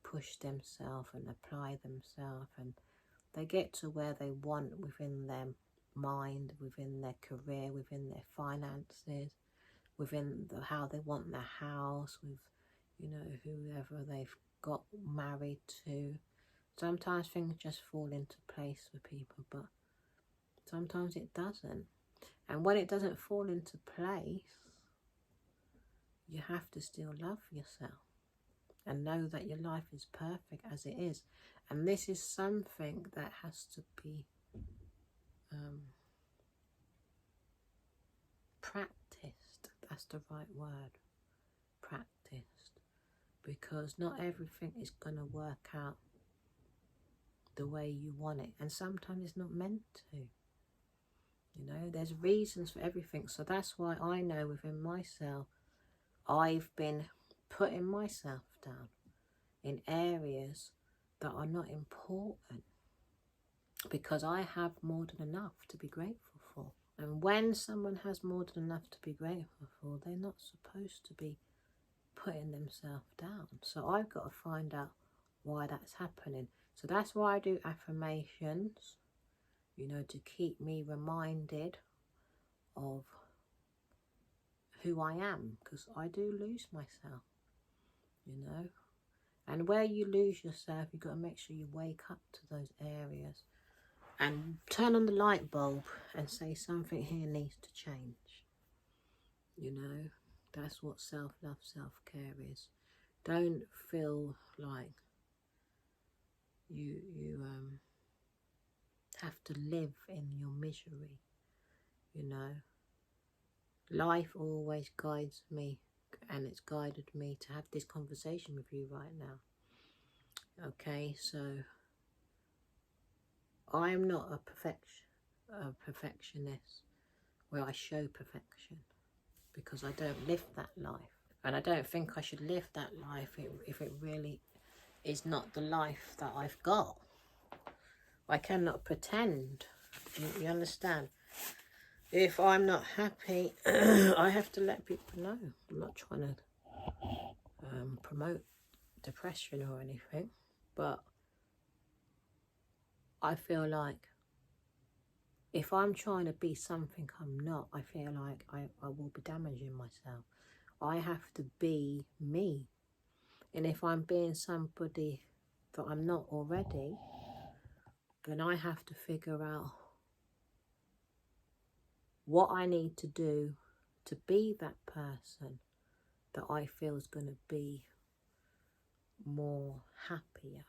Speaker 1: push themselves and apply themselves, and they get to where they want within their mind, within their career, within their finances, within how they want their house, with, you know, whoever they've got married to. Sometimes things just fall into place for people, but sometimes it doesn't. And when it doesn't fall into place, you have to still love yourself and know that your life is perfect as it is. And this is something that has to be practiced. That's the right word. Practiced. Because not everything is going to work out the way you want it. And sometimes it's not meant to. You know, there's reasons for everything. So that's why I know within myself, I've been putting myself down in areas that are not important, because I have more than enough to be grateful for. And when someone has more than enough to be grateful for, they're not supposed to be putting themselves down. So I've got to find out why that's happening. So that's why I do affirmations, you know, to keep me reminded of who I am, because I do lose myself, you know. And where you lose yourself, you've got to make sure you wake up to those areas and turn on the light bulb and say something here needs to change. You know, that's what self-love, self-care is. Don't feel like you have to live in your misery, you know. Life always guides me, and it's guided me to have this conversation with you right now. Okay, so I'm not a perfectionist where I show perfection, because I don't live that life. And I don't think I should live that life if it really is not the life that I've got. I cannot pretend. You understand? If I'm not happy, I have to let people know. I'm not trying to promote depression or anything, but I feel like if I'm trying to be something I'm not, I feel like I will be damaging myself. I have to be me. And if I'm being somebody that I'm not already, then I have to figure out what I need to do to be that person that I feel is going to be more happier.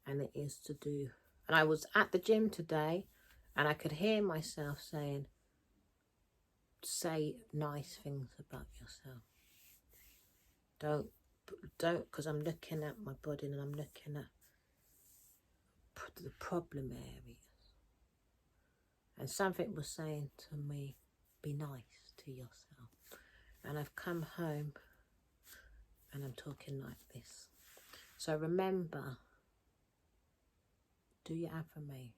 Speaker 1: And it is to do. And I was at the gym today and I could hear myself saying, say nice things about yourself. Don't, because I'm looking at my body and I'm looking at the problem areas. And something was saying to me, be nice to yourself. And I've come home and I'm talking like this. So remember, do your affirmations.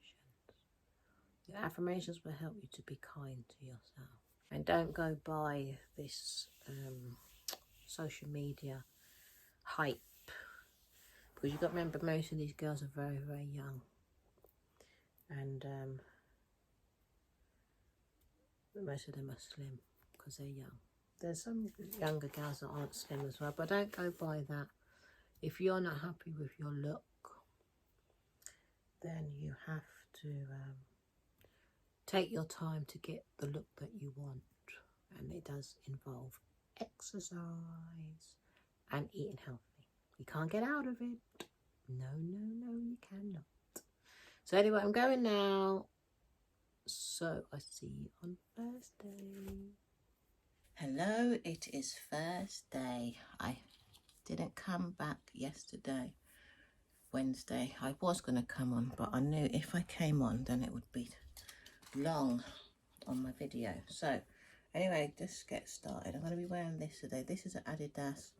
Speaker 1: Your affirmations will help you to be kind to yourself. And don't go by this social media hype. Because you've got to remember, most of these girls are very, very young. And most of them are slim because they're young. There's some younger girls that aren't slim as well, but don't go by that. If you're not happy with your look, then you have to take your time to get the look that you want. And it does involve exercise and eating healthy. You can't get out of it. No, you cannot. So anyway, I'm going now. So I see you on Thursday. Hello, it is Thursday. I didn't come back yesterday, Wednesday. I was going to come on, but I knew if I came on, then it would be long on my video. So anyway, let's get started. I'm going to be wearing this today. This is an Adidas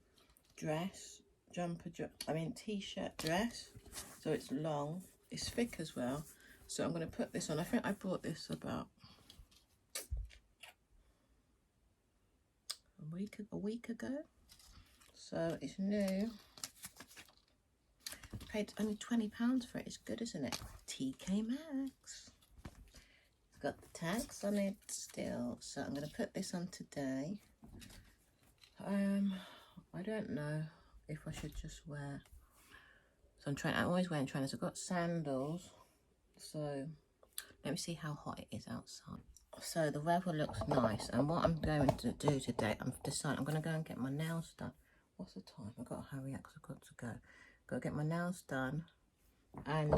Speaker 1: dress, t-shirt dress. So it's long, it's thick as well. So I'm going to put this on. I think I bought this about a week ago. So it's new. Paid only £20 for it. It's good, isn't it? TK Maxx. It's got the tags on it still. So I'm going to put this on today. I don't know if I should just wear. So I'm always wearing trainers. I've got sandals. So let me see how hot it is outside. So the weather looks nice, and what I'm going to do today, I'm going to go and get my nails done. What's the time? I've got to hurry up because I've got to go. Got to get my nails done, and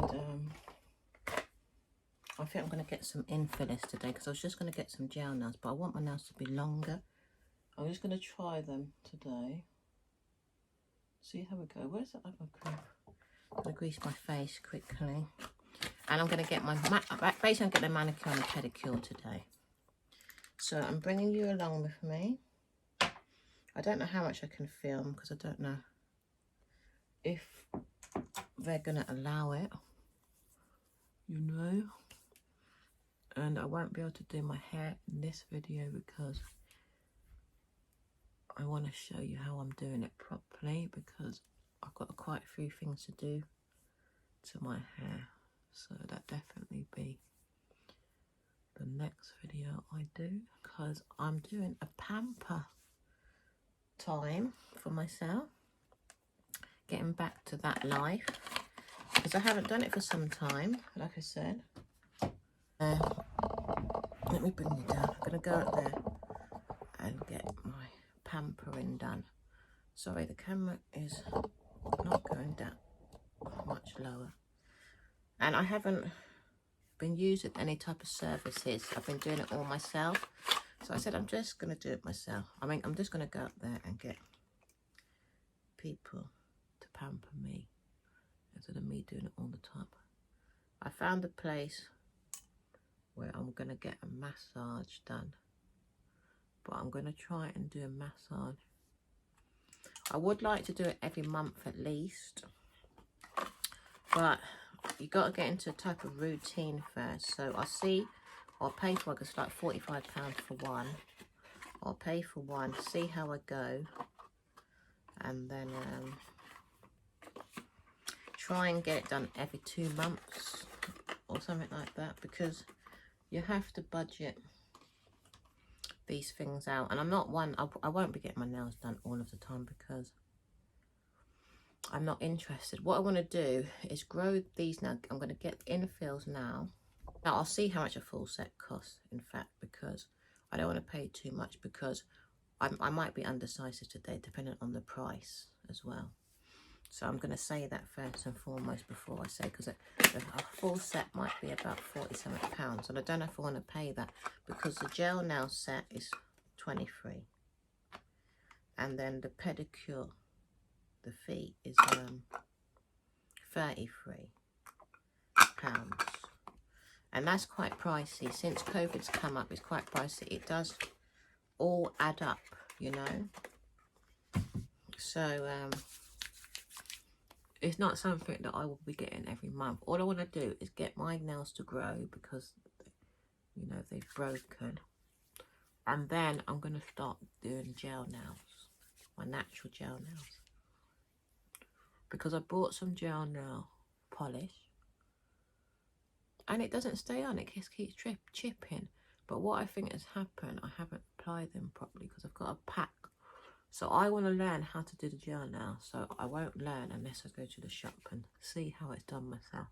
Speaker 1: I think I'm going to get some infillers today because I was just going to get some gel nails, but I want my nails to be longer. I'm just going to try them today. See how we go. Where's the other cream? I'm going to grease my face quickly. And I'm going to get basically I'm getting a manicure and a pedicure today. So I'm bringing you along with me. I don't know how much I can film because I don't know if they're going to allow it, you know. And I won't be able to do my hair in this video because I want to show you how I'm doing it properly, because I've got quite a few things to do to my hair. So that definitely be the next video I do, because I'm doing a pamper time for myself, getting back to that life, because I haven't done it for some time, like I said. Let me bring you down. I'm going to go out there and get my pampering done. Sorry, the camera is not going down much lower. And I haven't been using any type of services. I've been doing it all myself. So I said, I'm just going to do it myself. I mean, I'm just going to go out there and get people to pamper me instead of me doing it all the time. I found a place where I'm going to get a massage done. But I'm going to try and do a massage. I would like to do it every month at least. But you got to get into a type of routine first. So I'll pay for it. It's like £45 for one. I'll pay for one, see how I go. And then try and get it done every 2 months or something like that, because you have to budget these things out. And I'm not one, I won't be getting my nails done all of the time because I'm not interested. What I want to do is grow these now. I'm going to get infills now. Now I'll see how much a full set costs, in fact, because I don't want to pay too much, because I might be undecisive today depending on the price as well. So I'm going to say that first and foremost before I say, because a full set might be about £47, and I don't know if I want to pay that, because the gel nail set is 23, and then the pedicure, the fee is 33 pounds, and that's quite pricey. Since COVID's come up, it's quite pricey. It does all add up, you know. So it's not something that I will be getting every month. All I want to do is get my nails to grow, because, you know, they've broken. And then I'm going to start doing gel nails, my natural gel nails. Because I bought some gel nail polish. And it doesn't stay on, it just keeps chipping. But what I think has happened, I haven't applied them properly because I've got a pack. So I want to learn how to do the gel now. So I won't learn unless I go to the shop and see how it's done myself.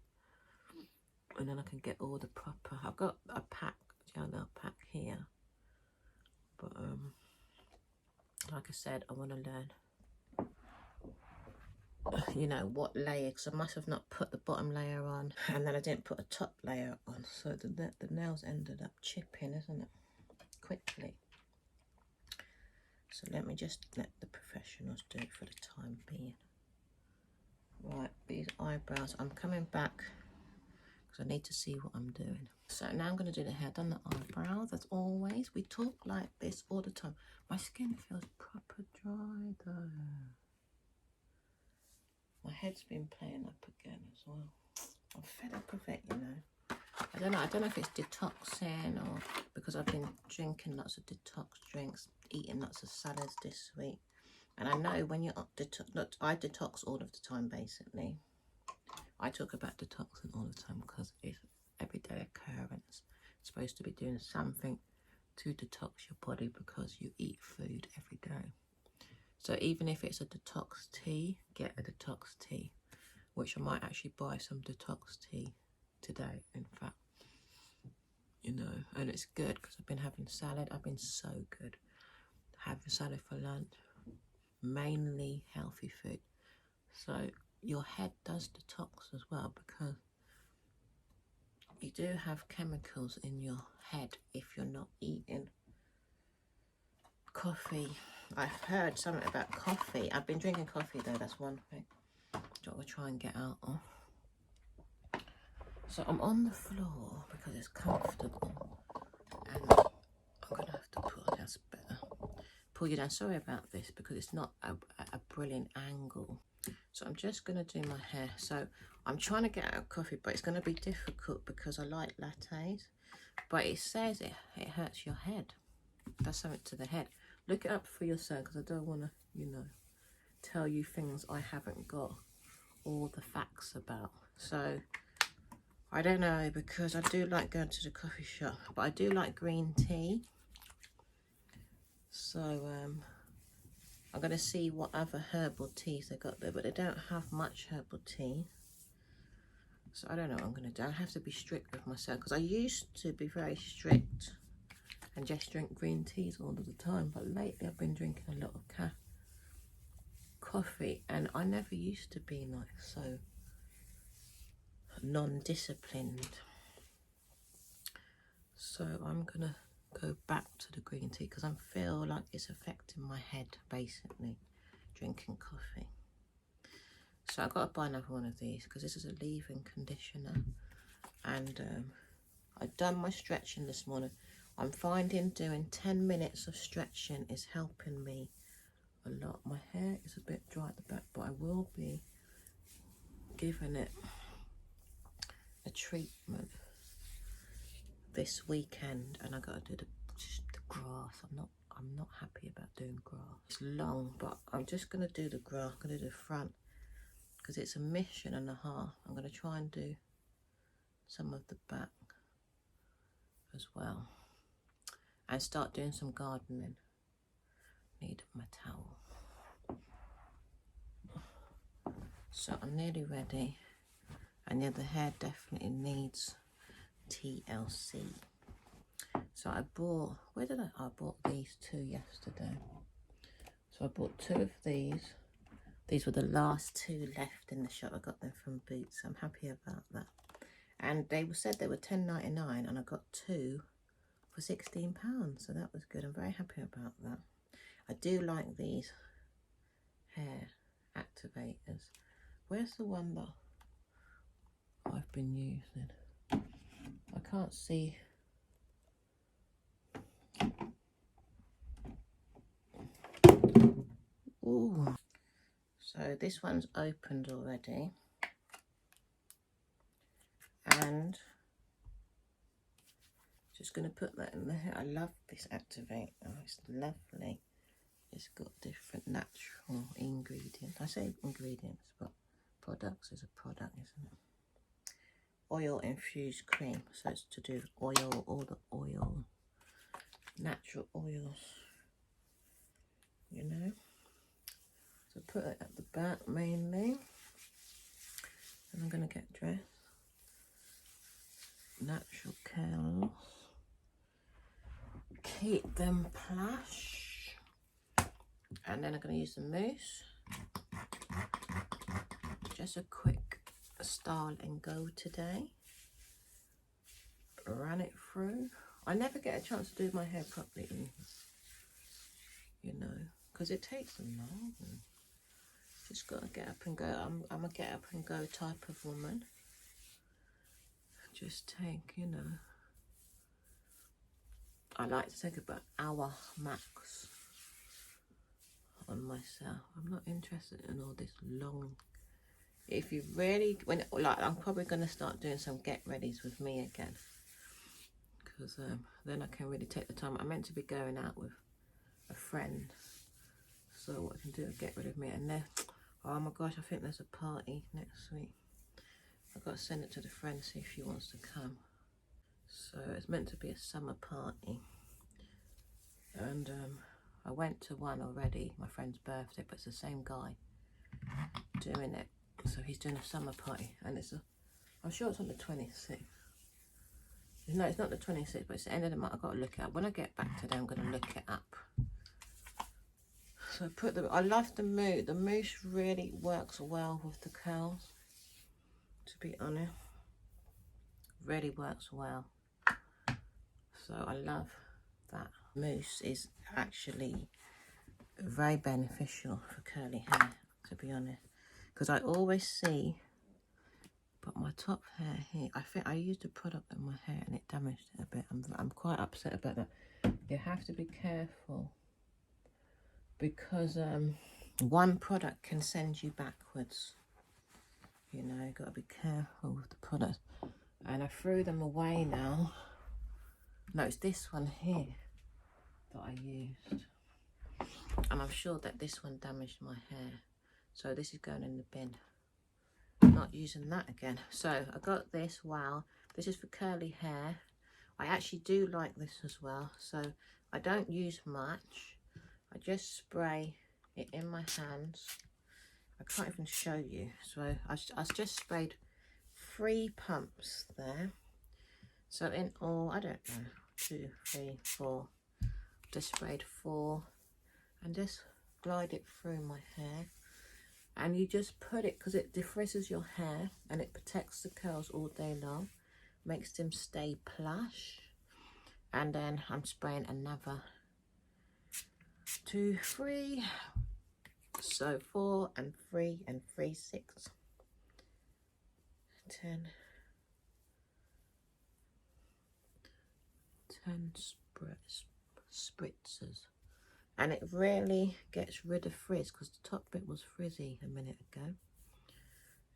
Speaker 1: And then I can get all the proper... I've got a pack, gel nail pack here. But like I said, I want to learn, you know, what layer, because I must have not put the bottom layer on, and then I didn't put a top layer on. So the nails ended up chipping, isn't it? Quickly. So let me just let the professionals do it for the time being. Right, these eyebrows, I'm coming back because I need to see what I'm doing. So now I'm going to do the hair, done the eyebrows. As always, we talk like this all the time. My skin feels proper dry though. My head's been playing up again as well. I'm fed up of it, you know. I don't know if it's detoxing or because I've been drinking lots of detox drinks, eating lots of salads this week. And I know when you're I detox all of the time, basically. I talk about detoxing all the time because it's everyday occurrence. It's supposed to be doing something to detox your body because you eat food every day. So even if it's a detox tea, get a detox tea, which I might actually buy some detox tea today, in fact. You know, and it's good because I've been having salad. I've been so good having salad for lunch, mainly healthy food. So your head does detox as well, because you do have chemicals in your head if you're not eating coffee. I've heard something about coffee. I've been drinking coffee though, that's one thing that we'll try and get out of. So I'm on the floor because it's comfortable, and I'm gonna have to pull you down. Sorry about this because it's not a brilliant angle. So I'm just gonna do my hair. So I'm trying to get out of coffee, but it's gonna be difficult because I like lattes. But it says it hurts your head. Does something to the head. Look it up for yourself, because I don't want to, you know, tell you things I haven't got all the facts about. So I don't know, because I do like going to the coffee shop, but I do like green tea. So I'm going to see what other herbal teas they got there, but they don't have much herbal tea. So I don't know what I'm going to do. I have to be strict with myself, because I used to be very strict and just drink green teas all of the time. But lately I've been drinking a lot of coffee, and I never used to be like so non-disciplined. So I'm going to go back to the green tea, because I feel like it's affecting my head, basically, drinking coffee. So I've got to buy another one of these, because this is a leave-in conditioner. And I've done my stretching this morning. I'm finding doing 10 minutes of stretching is helping me a lot. My hair is a bit dry at the back, but I will be giving it a treatment this weekend. And I got to do the grass. I'm not happy about doing grass. It's long, but I'm just going to do the grass. I'm going to do the front, because it's a mission and a half. I'm going to try and do some of the back as well, and start doing some gardening. Need my towel. So I'm nearly ready, and yeah, the hair definitely needs TLC. So I bought, I bought these two yesterday. So I bought two of these. These were the last two left in the shop. I got them from Boots. I'm happy about that. And they said they were $10.99, and I got two for £16. So that was good. I'm very happy about that. I do like these hair activators. Where's the one that I've been using? I can't see. Ooh. So this one's opened already. And just going to put that in the hair. I love this activator. Oh, it's lovely. It's got different natural ingredients. I say ingredients, but products is a product, isn't it? Oil infused cream. So it's to do with oil, all the oil, natural oils, you know. So put it at the back mainly. And I'm going to get dressed. Natural curls. Keep them plush. And then I'm going to use the mousse. Just a quick style and go today. Run it through. I never get a chance to do my hair properly, you know, because it takes long. Just got to get up and go. I'm a get up and go type of woman. Just take, you know, I like to take about an hour max on myself. I'm not interested in all this long. If you really, I'm probably going to start doing some get readies with me again, because then I can really take the time. I'm meant to be going out with a friend, so what I can do is get rid of me. And then, oh my gosh, I think there's a party next week. I've got to send it to the friend, see if she wants to come. So it's meant to be a summer party, and I went to one already, my friend's birthday, but it's the same guy doing it. So he's doing a summer party, and I'm sure it's on the 26th. No, it's not the 26th, but it's the end of the month. I've got to look it up. When I get back today, I'm going to look it up. So I love the mousse. The mousse really works well with the curls, to be honest. Really works well. So I love that. Mousse is actually very beneficial for curly hair, to be honest. Because I always see, but my top hair here, I think I used a product on my hair and it damaged it a bit. I'm quite upset about that. You have to be careful, because one product can send you backwards. You know, you got to be careful with the products. And I threw them away now. No, it's this one here that I used. And I'm sure that this one damaged my hair. So this is going in the bin. Not using that again. So I got this. Wow. This is for curly hair. I actually do like this as well. So I don't use much. I just spray it in my hands. I can't even show you. So I just sprayed 3 pumps there. So in all, I don't know, 2, 3, 4. Just sprayed 4 and just glide it through my hair. And you just put it, because it defrizzes your hair and it protects the curls all day long, makes them stay plush. And then I'm spraying another 2, 3, so 4 and 3 and 3, 6, 10 spritzers. And it really gets rid of frizz, because the top bit was frizzy a minute ago.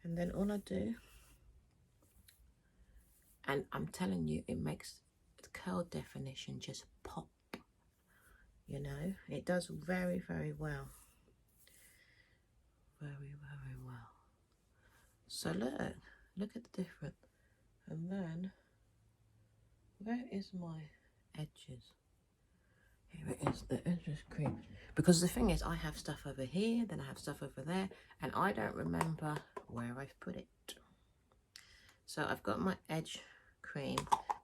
Speaker 1: And then all I do, and I'm telling you, it makes the curl definition just pop. You know, it does very, very well. Very, very well. So look at the difference. And then, where is my edges? Here it is, the edges cream. Because the thing is, I have stuff over here, then I have stuff over there, and I don't remember where I've put it. So I've got my edge cream.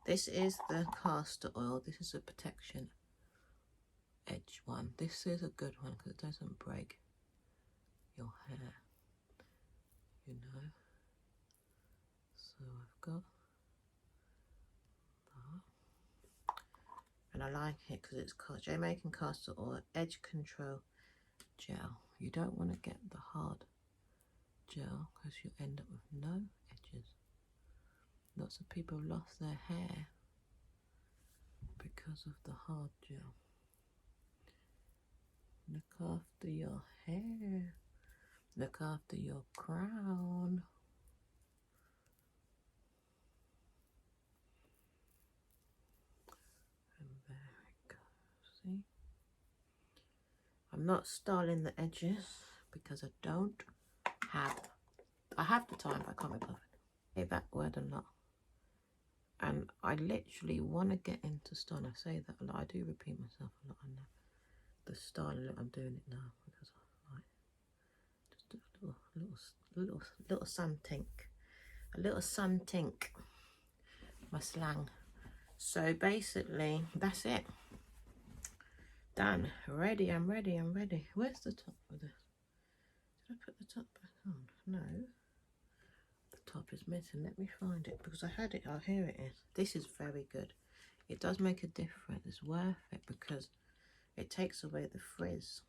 Speaker 1: This is the castor oil. This is a protection edge one. This is a good one because it doesn't break your hair, you know. So I've got that. And I like it because it's called Jamaican castor oil edge control gel. You don't want to get the hard gel because you end up with no edges. Lots of people lost their hair because of the hard gel. Look after your hair. Look after your crown. And there it goes. See? I'm not styling the edges because I don't have. I have the time, but I can't be bothered. I say that word a lot. And I literally want to get into style. I say that a lot. I do repeat myself a lot. I know. The style, I'm doing it now because I like just a little sun tink, a little sun tink, my slang. So basically that's it, done, ready. I'm ready. Where's the top of this? Did I put the top back on? No, the top is missing. Let me find it because I had it. Oh, here it is. This is very good. It does make a difference. It's worth it because it takes away the frizz.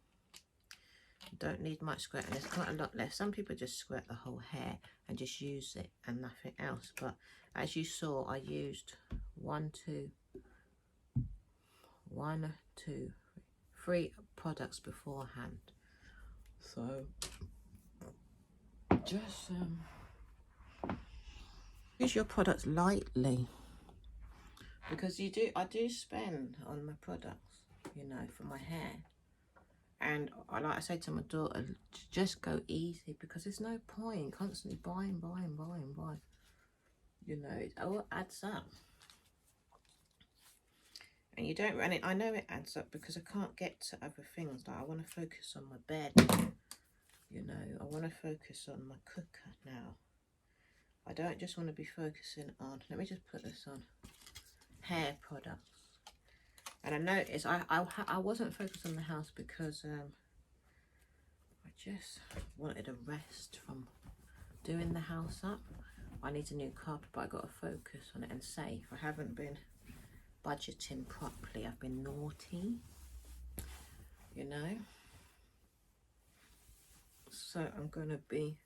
Speaker 1: You don't need much squirt, and there's quite a lot left. Some people just squirt the whole hair and just use it and nothing else. But as you saw, I used 3 products beforehand. So just use your products lightly, because I do spend on my products, you know, for my hair. And like I say to my daughter, just go easy, because there's no point constantly buying. You know, it all adds up. And you don't run it. I know it adds up because I can't get to other things. Like I want to focus on my bed. You know, I want to focus on my cooker now. I don't just want to be focusing on, let me just put this on, hair products. And I noticed I wasn't focused on the house because I just wanted a rest from doing the house up. I need a new carpet, but I got to focus on it and save. I haven't been budgeting properly. I've been naughty, you know. So I'm going to be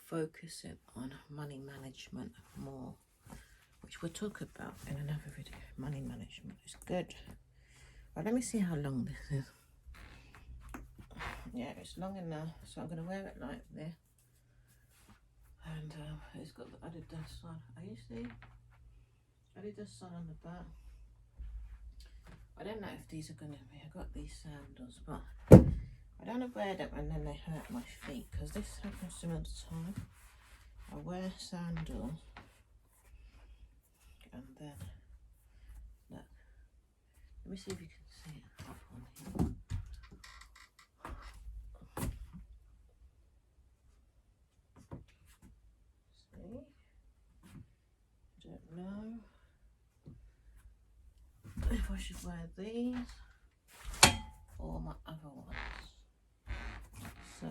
Speaker 1: focusing on money management more, which we'll talk about in another video. Money management is good. Well, let me see how long this is. Yeah, it's long enough, so I'm going to wear it like this. And it's got the Adidas on. Are you see? Adidas on the back. I don't know if these are going to be, I got these sandals, but I don't want to wear them and then they hurt my feet, because this happens to me all the time. I wear sandals and then, look, let me see if you can see it up on here. See? I don't know if I should wear these or my other ones. So,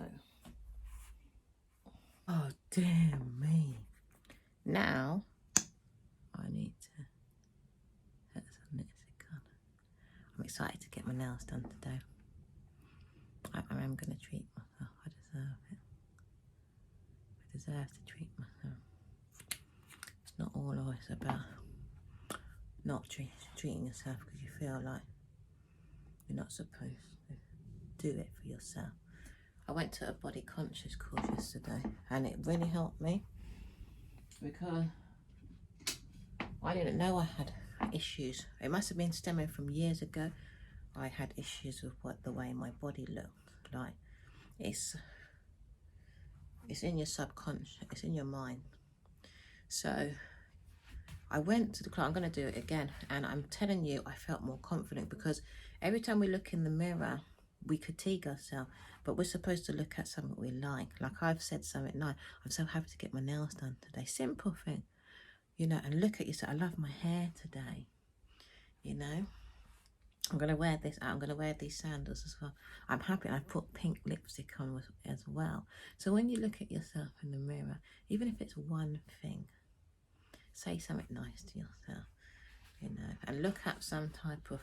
Speaker 1: oh dear me. Now I need to put some lipstick on. I'm excited to get my nails done today. I am going to treat myself. I deserve it. I deserve to treat myself. It's not always about not treating yourself because you feel like you're not supposed to do it for yourself. I went to a body conscious course yesterday and it really helped me because I didn't know I had issues. It must have been stemming from years ago. I had issues with the way my body looked. Like it's in your subconscious, it's in your mind. So I went to the class. I'm going to do it again, and I'm telling you, I felt more confident because every time we look in the mirror, we critique ourselves, but we're supposed to look at something we like. Like I've said something nice. I'm so happy to get my nails done today. Simple thing, you know, and look at yourself. I love my hair today, you know. I'm going to wear this out. I'm going to wear these sandals as well. I'm happy. I put pink lipstick on as well. So when you look at yourself in the mirror, even if it's one thing, say something nice to yourself, you know, and look at some type of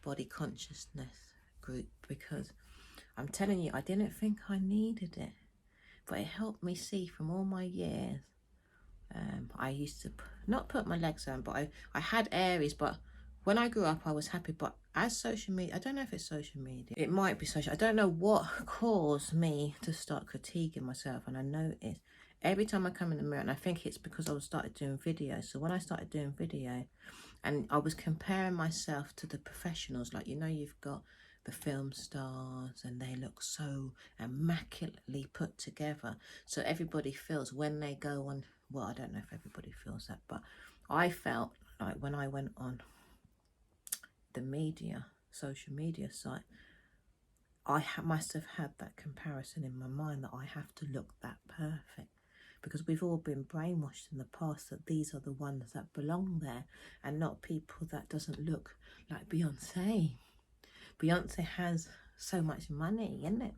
Speaker 1: body consciousness group, because I'm telling you, I didn't think I needed it, but it helped me see from all my years. I used to not put my legs on, but I had areas, but when I grew up, I was happy. But as social media, I don't know if it's social media. It might be social. I don't know what caused me to start critiquing myself. And I noticed every time I come in the mirror, and I think it's because I started doing videos. So when I started doing video, and I was comparing myself to the professionals, like, you know, you've got the film stars and they look so immaculately put together. So everybody feels when they go on, well, I don't know if everybody feels that, but I felt like when I went on the media, social media site, I must have had that comparison in my mind that I have to look that perfect, because we've all been brainwashed in the past that these are the ones that belong there and not people that doesn't look like Beyonce. Beyonce has so much money, isn't it,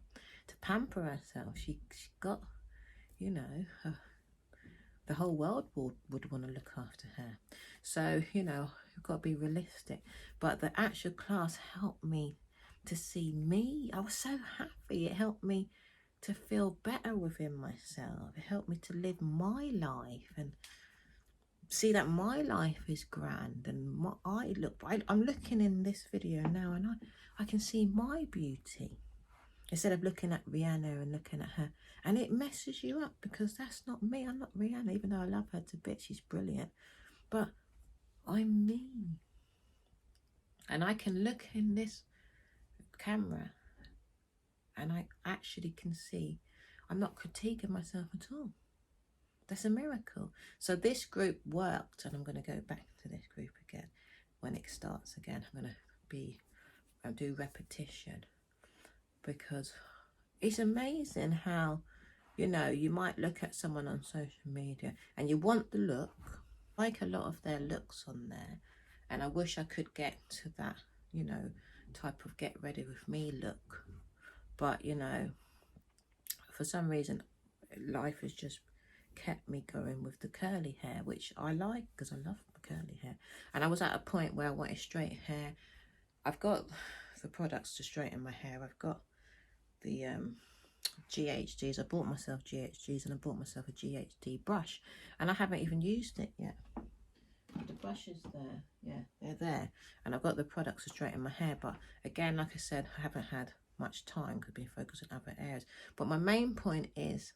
Speaker 1: to pamper herself. She got, you know, the whole world would want to look after her. So, you know, you've got to be realistic. But the actual class helped me to see me. I was so happy. It helped me to feel better within myself. It helped me to live my life and see that my life is grand and what I look. I'm looking in this video now and I can see my beauty instead of looking at Rihanna and looking at her. And it messes you up because that's not me. I'm not Rihanna, even though I love her to bits. She's brilliant. But I'm me. And I can look in this camera and I actually can see I'm not critiquing myself at all. That's a miracle. So this group worked, and I'm going to go back to this group again when it starts again. I'm going to do repetition, because it's amazing how, you know, you might look at someone on social media and you want the look, like a lot of their looks on there, and I wish I could get to that, you know, type of get ready with me look. But, you know, for some reason, life has just kept me going with the curly hair, which I like because I love the curly hair. And I was at a point where I wanted straight hair. I've got the products to straighten my hair. I've got the GHDs. I bought myself GHDs and I bought myself a GHD brush, and I haven't even used it yet. The brush is there, yeah, they're there, and I've got the products to straighten my hair. But again, like I said, I haven't had much time, could be focused on other areas. But my main point is,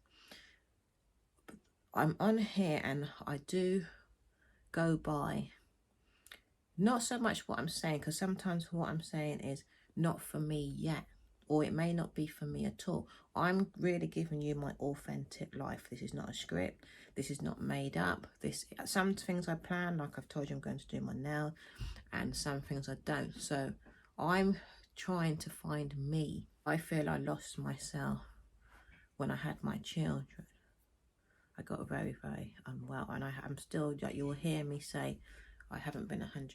Speaker 1: I'm on here and I do go by Not so much what I'm saying, because sometimes what I'm saying is not for me yet, or it may not be for me at all. I'm really giving you my authentic life. This is not a script. This is not made up. Some things I plan, like I've told you I'm going to do my nail, and some things I don't. So I'm trying to find me. I feel I lost myself when I had my children. I got very, very unwell, and I'm still, like, you'll hear me say, I haven't been 100%,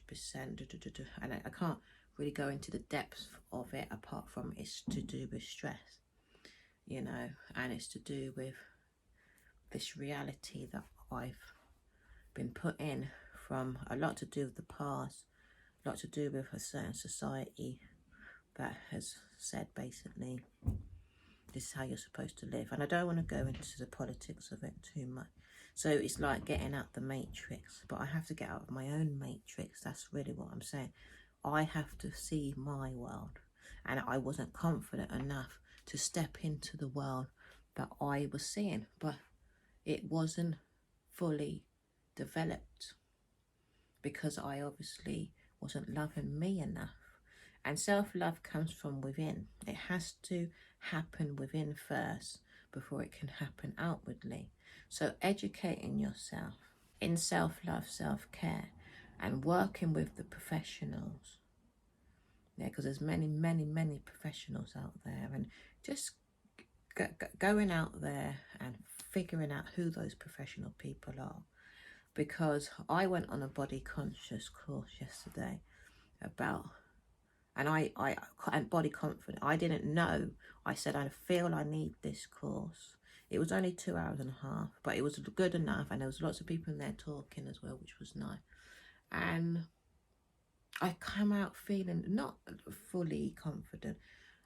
Speaker 1: and I can't really go into the depths of it, apart from it's to do with stress, you know, and it's to do with this reality that I've been put in, from a lot to do with the past, a lot to do with a certain society that has said basically this is how you're supposed to live. And I don't want to go into the politics of it too much. So it's like getting out the matrix, but I have to get out of my own matrix. That's really what I'm saying. I have to see my world, and I wasn't confident enough to step into the world that I was seeing, but it wasn't fully developed because I obviously wasn't loving me enough. And self-love comes from within. It has to happen within first before it can happen outwardly. So educating yourself in self-love, self-care, and working with the professionals. Yeah, because there's many, many, many professionals out there, and just going out there and figuring out who those professional people are. Because I went on a body conscious course yesterday about, and body confident. I didn't know. I said, I feel I need this course. It was only 2 hours and a half, but it was good enough. And there was lots of people in there talking as well, which was nice. And I come out feeling not fully confident.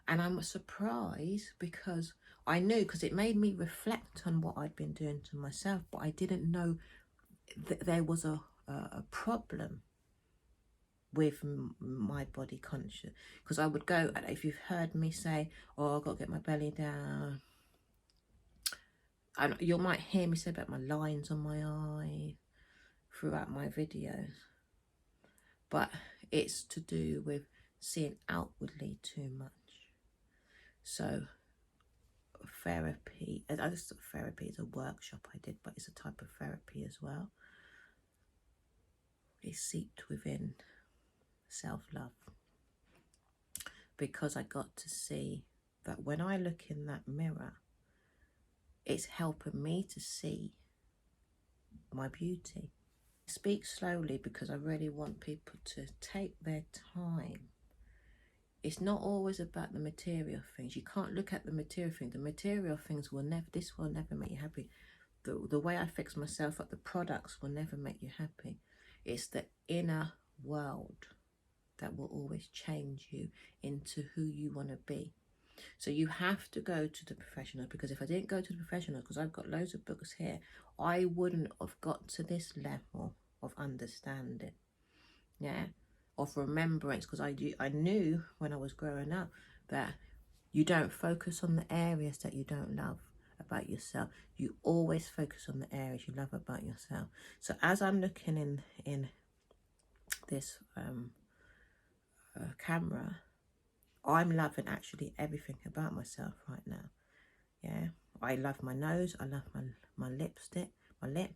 Speaker 1: And I'm surprised because I knew, because it made me reflect on what I'd been doing to myself, but I didn't know that there was a problem with my body conscious. Because I would go, if you've heard me say, oh, I've got to get my belly down, and you might hear me say about my lines on my eye throughout my videos, but it's to do with seeing outwardly too much. So therapy, therapy is a workshop I did, but it's a type of therapy as well. It's seeped within self-love, because I got to see that when I look in that mirror, it's helping me to see my beauty. I speak slowly because I really want people to take their time. It's not always about the material things. You can't look at the material things. The material things will never make you happy. The way I fix myself up, the products will never make you happy. It's the inner world that will always change you into who you want to be. So you have to go to the professional, because if I didn't go to the professional, because I've got loads of books here, I wouldn't have got to this level of understanding, yeah, of remembrance. Because I knew when I was growing up that you don't focus on the areas that you don't love about yourself. You always focus on the areas you love about yourself. So as I'm looking in this camera, I'm loving actually everything about myself right now. Yeah, I love my nose. I love my lipstick, my lip.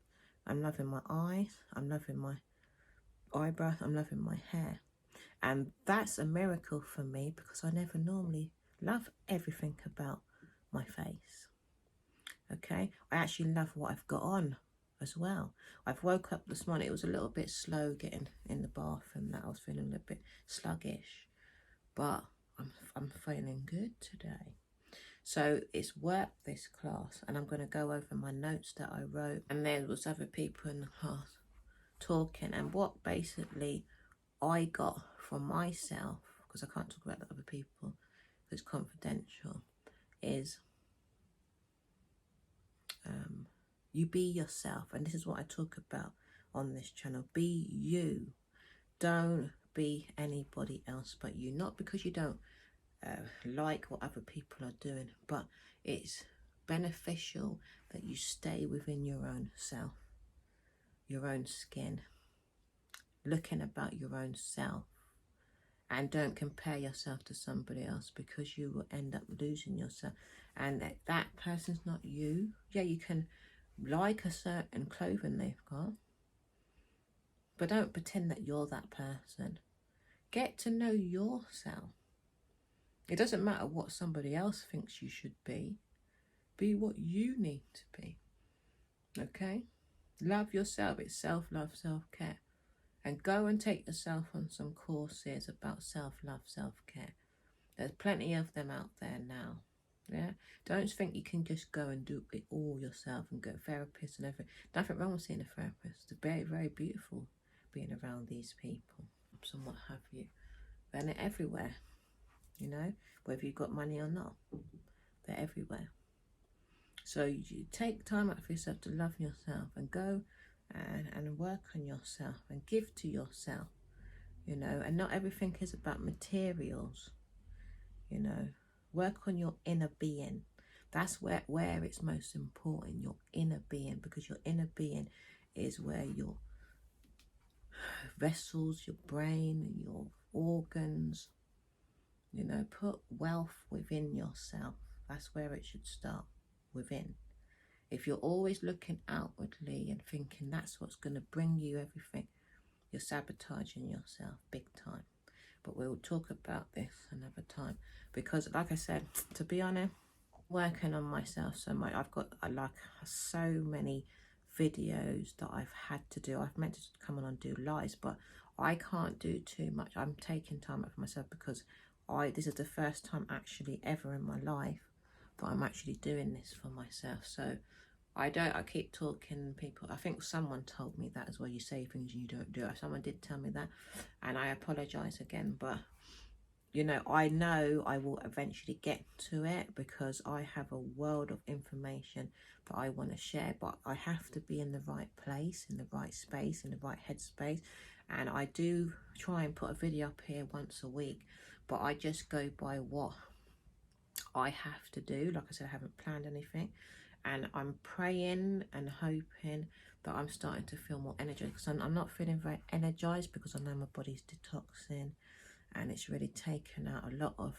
Speaker 1: I'm loving my eyes. I'm loving my eyebrows. I'm loving my hair. And that's a miracle for me, because I never normally love everything about my face. Okay, I actually love what I've got on as well. I've woke up this morning. It was a little bit slow getting in the bath, and that I was feeling a little bit sluggish, but I'm feeling good today. So it's work, this class, and I'm going to go over my notes that I wrote. And there was other people in the class talking, and what basically I got from myself, because I can't talk about the other people, it's confidential, is you be yourself. And this is what I talk about on this channel. Be you. Don't be anybody else but you. Not because you don't like what other people are doing, but it's beneficial that you stay within your own self, your own skin. looking about your own self. And don't compare yourself to somebody else, because you will end up losing yourself. And that person's not you. Yeah, you can like a certain clothing they've got, but don't pretend that you're that person. Get to know yourself. It doesn't matter what somebody else thinks you should be. Be what you need to be. Okay? Love yourself. It's self-love, self-care. And go and take yourself on some courses about self-love, self-care. There's plenty of them out there now. Yeah? Don't think you can just go and do it all yourself and go therapists and everything. Nothing wrong with seeing a therapist. It's very, very beautiful being around these people and what have you. And they're everywhere, you know, whether you've got money or not. They're everywhere. So you take time out for yourself to love yourself and go and work on yourself and give to yourself, you know. And not everything is about materials, you know. Work on your inner being. That's where it's most important, your inner being, because your inner being is where your vessels, your brain, your organs, you know, put wealth within yourself. That's where it should start, within. If you're always looking outwardly and thinking that's what's going to bring you everything, you're sabotaging yourself big time. But we'll talk about this another time, because like I said, to be honest, working on myself so much, I've got like so many videos that I've had to do. I've meant to come on and do lives, but I can't do too much. I'm taking time out for myself because this is the first time actually ever in my life that I'm actually doing this for myself. So I keep talking people. I think someone told me that as well. You say things and you don't do it. Someone did tell me that, and I apologize again, but you know I will eventually get to it, because I have a world of information that I want to share, but I have to be in the right place, in the right space, in the right headspace. And I do try and put a video up here once a week, but I just go by what I have to do. Like I said, I haven't planned anything, and I'm praying and hoping that I'm starting to feel more energized, because I'm not feeling very energized, because I know my body's detoxing and it's really taken out a lot of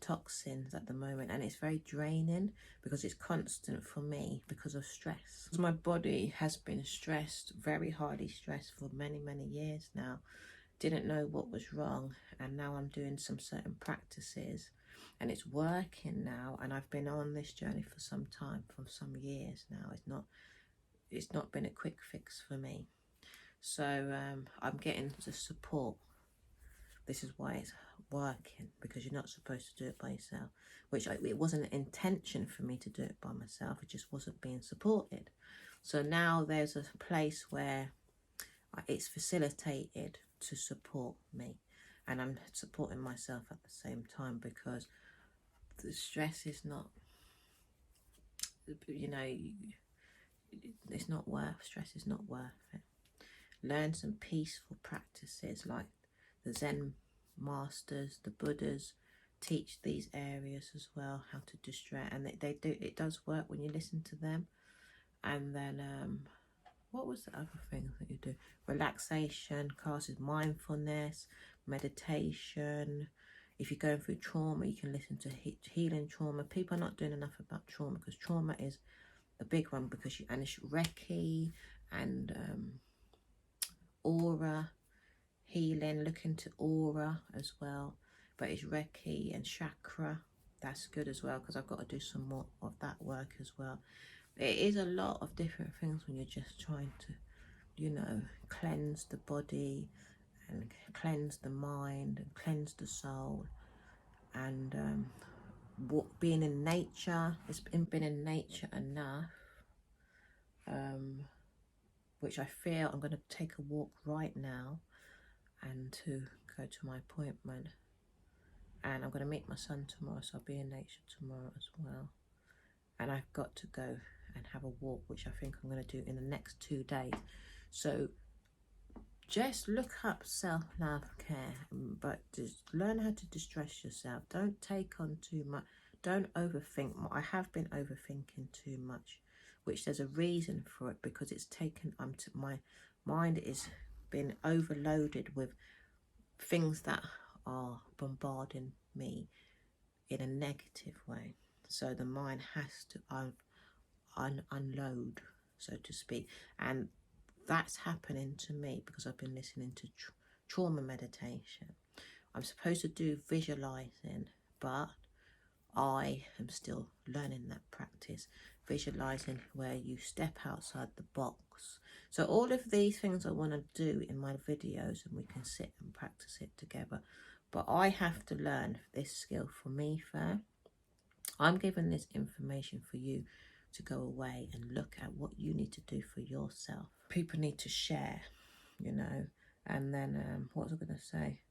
Speaker 1: toxins at the moment, and it's very draining because it's constant for me because of stress. My body has been stressed, very highly stressed, for many years now. Didn't know what was wrong, and now I'm doing some certain practices and it's working now, and I've been on this journey for some time, for some years now. It's not been a quick fix for me. So I'm getting the support. This is why it's working, because you're not supposed to do it by yourself, which it wasn't an intention for me to do it by myself. It just wasn't being supported. So now there's a place where it's facilitated to support me, and I'm supporting myself at the same time, because the stress is not, you know, it's not worth, stress is not worth it. Learn some peaceful practices like the Zen masters, the Buddhas teach these areas as well, how to distract, and they do, it does work when you listen to them. And then what was the other thing that you do? Relaxation classes, mindfulness, meditation. If you're going through trauma, you can listen to healing trauma. People are not doing enough about trauma, because trauma is a big one, because and it's Reiki and aura healing. Look into aura as well, but it's Reiki and chakra. That's good as well, because I've got to do some more of that work as well. It is a lot of different things when you're just trying to, you know, cleanse the body and cleanse the mind and cleanse the soul. And being in nature, it's been in nature enough, which I feel I'm going to take a walk right now and to go to my appointment. And I'm going to meet my son tomorrow, so I'll be in nature tomorrow as well. And I've got to go and have a walk, which I think I'm going to do in the next 2 days. So just look up self-love care, but just learn how to distress yourself. Don't take on too much. Don't overthink. I have been overthinking too much, which there's a reason for it, because it's taken my mind is being overloaded with things that are bombarding me in a negative way. So the mind has to unload, so to speak. And that's happening to me because I've been listening to trauma meditation. I'm supposed to do visualizing, but I am still learning that practice. Visualizing where you step outside the box. So all of these things I want to do in my videos, and we can sit and practice it together. But I have to learn this skill for me first. I'm giving this information for you to go away and look at what you need to do for yourself. People need to share, you know. And then what was I going to say?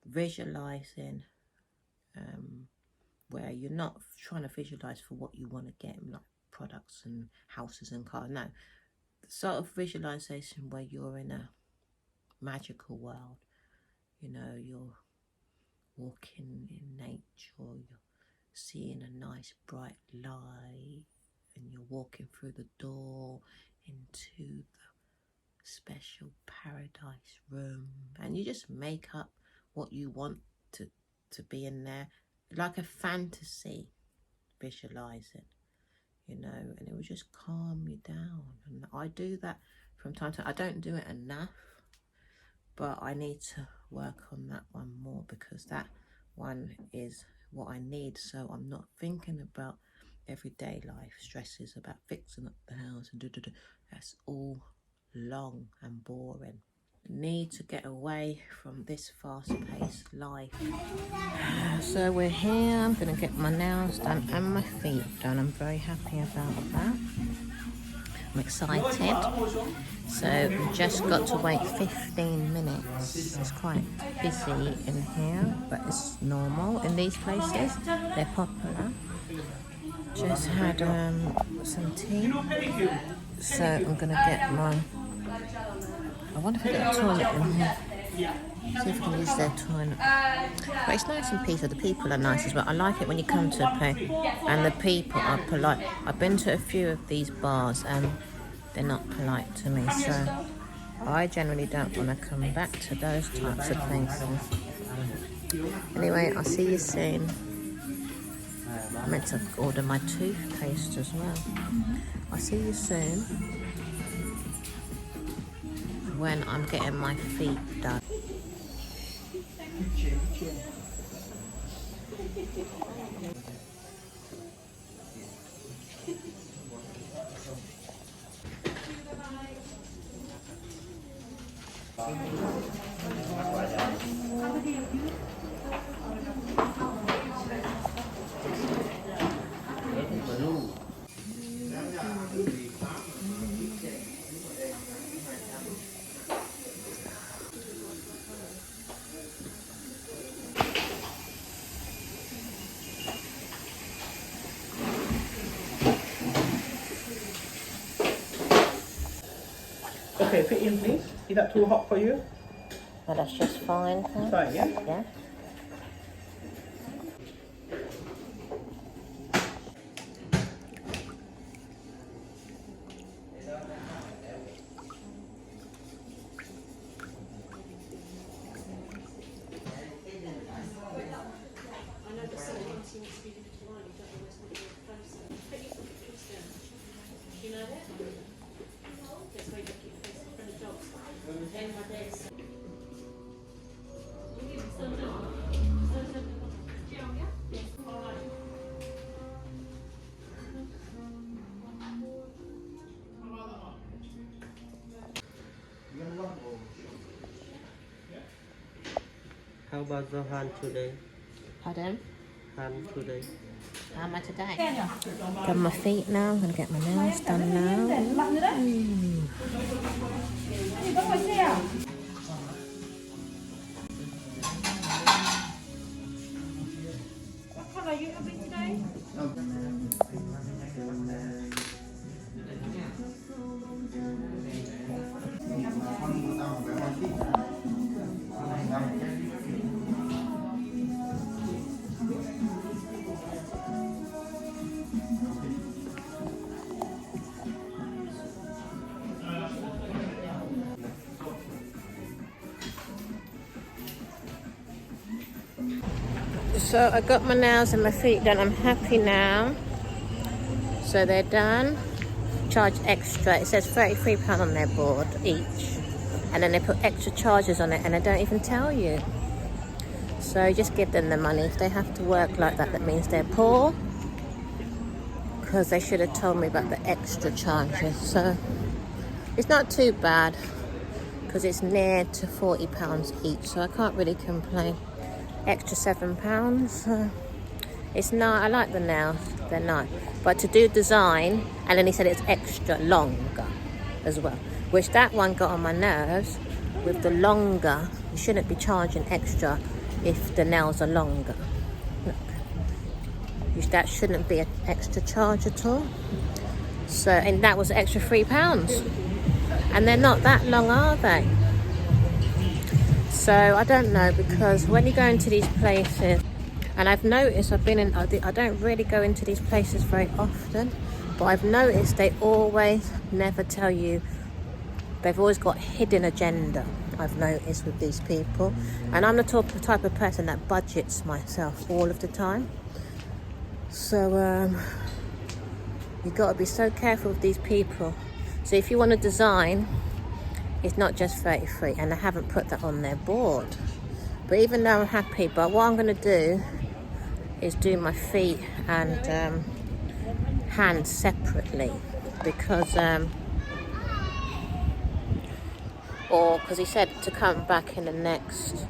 Speaker 1: Visualizing where you're not trying to visualize for what you want to get, like products and houses and cars. No, the sort of visualization where you're in a magical world. You know, you're walking in nature, you're seeing a nice bright light, and you're walking through the door into the special paradise room, and you just make up what you want to be in there, like a fantasy visualizing, you know, and it will just calm you down. And I do that from time to time. I don't do it enough, but I need to work on that one more, because that one is what I need. So I'm not thinking about everyday life stresses about fixing up the house and that's all long and boring. Need to get away from this fast-paced life. So we're here. I'm gonna get my nails done and my feet done. I'm very happy about that. I'm excited. So we just got to wait 15 minutes. It's quite busy in here, but it's normal in these places. They're popular. Just had some tea. So I'm gonna get my... I wonder if I get a toilet in here. See if I can use their toilet. But it's nice and peaceful. The people are nice as well. I like it when you come to a place and the people are polite. I've been to a few of these bars and they're not polite to me. So I generally don't want to come back to those types of places. Anyway, I'll see you soon. I meant to order my toothpaste as well. I'll see you soon when I'm getting my feet done.
Speaker 4: Okay, fit in please. Is that too hot for you?
Speaker 1: Well, that's just fine. Huh?
Speaker 4: Fine, yeah?
Speaker 1: Yeah.
Speaker 5: How about the hand today?
Speaker 1: Pardon?
Speaker 5: Hand today.
Speaker 1: How am I today? Done my feet now. I'm gonna get my nails done now.
Speaker 6: What colour are you having today?
Speaker 1: So I got my nails and my feet done. I'm happy now. So they're done. Charge extra. It says £33 on their board each. And then they put extra charges on it and they don't even tell you. So just give them the money. If they have to work like that, that means they're poor. Because they should have told me about the extra charges. So it's not too bad. Because it's near to £40 each. So I can't really complain. Extra £7. It's not. I like the nails. They're nice. But to do design, and then he said it's extra longer as well. Which that one got on my nerves. With the longer, you shouldn't be charging extra if the nails are longer. Look, that shouldn't be an extra charge at all. So, and that was extra £3, and they're not that long, are they? So I don't know, because when you go into these places, and I've noticed I don't really go into these places very often, but I've noticed they always never tell you. They've always got hidden agenda, I've noticed, with these people. And I'm the type of person that budgets myself all of the time. So you've got to be so careful with these people. So if you want to design, it's not just 33, and I haven't put that on their board. But even though I'm happy, but what I'm going to do is do my feet and hands separately, because because he said to come back in the next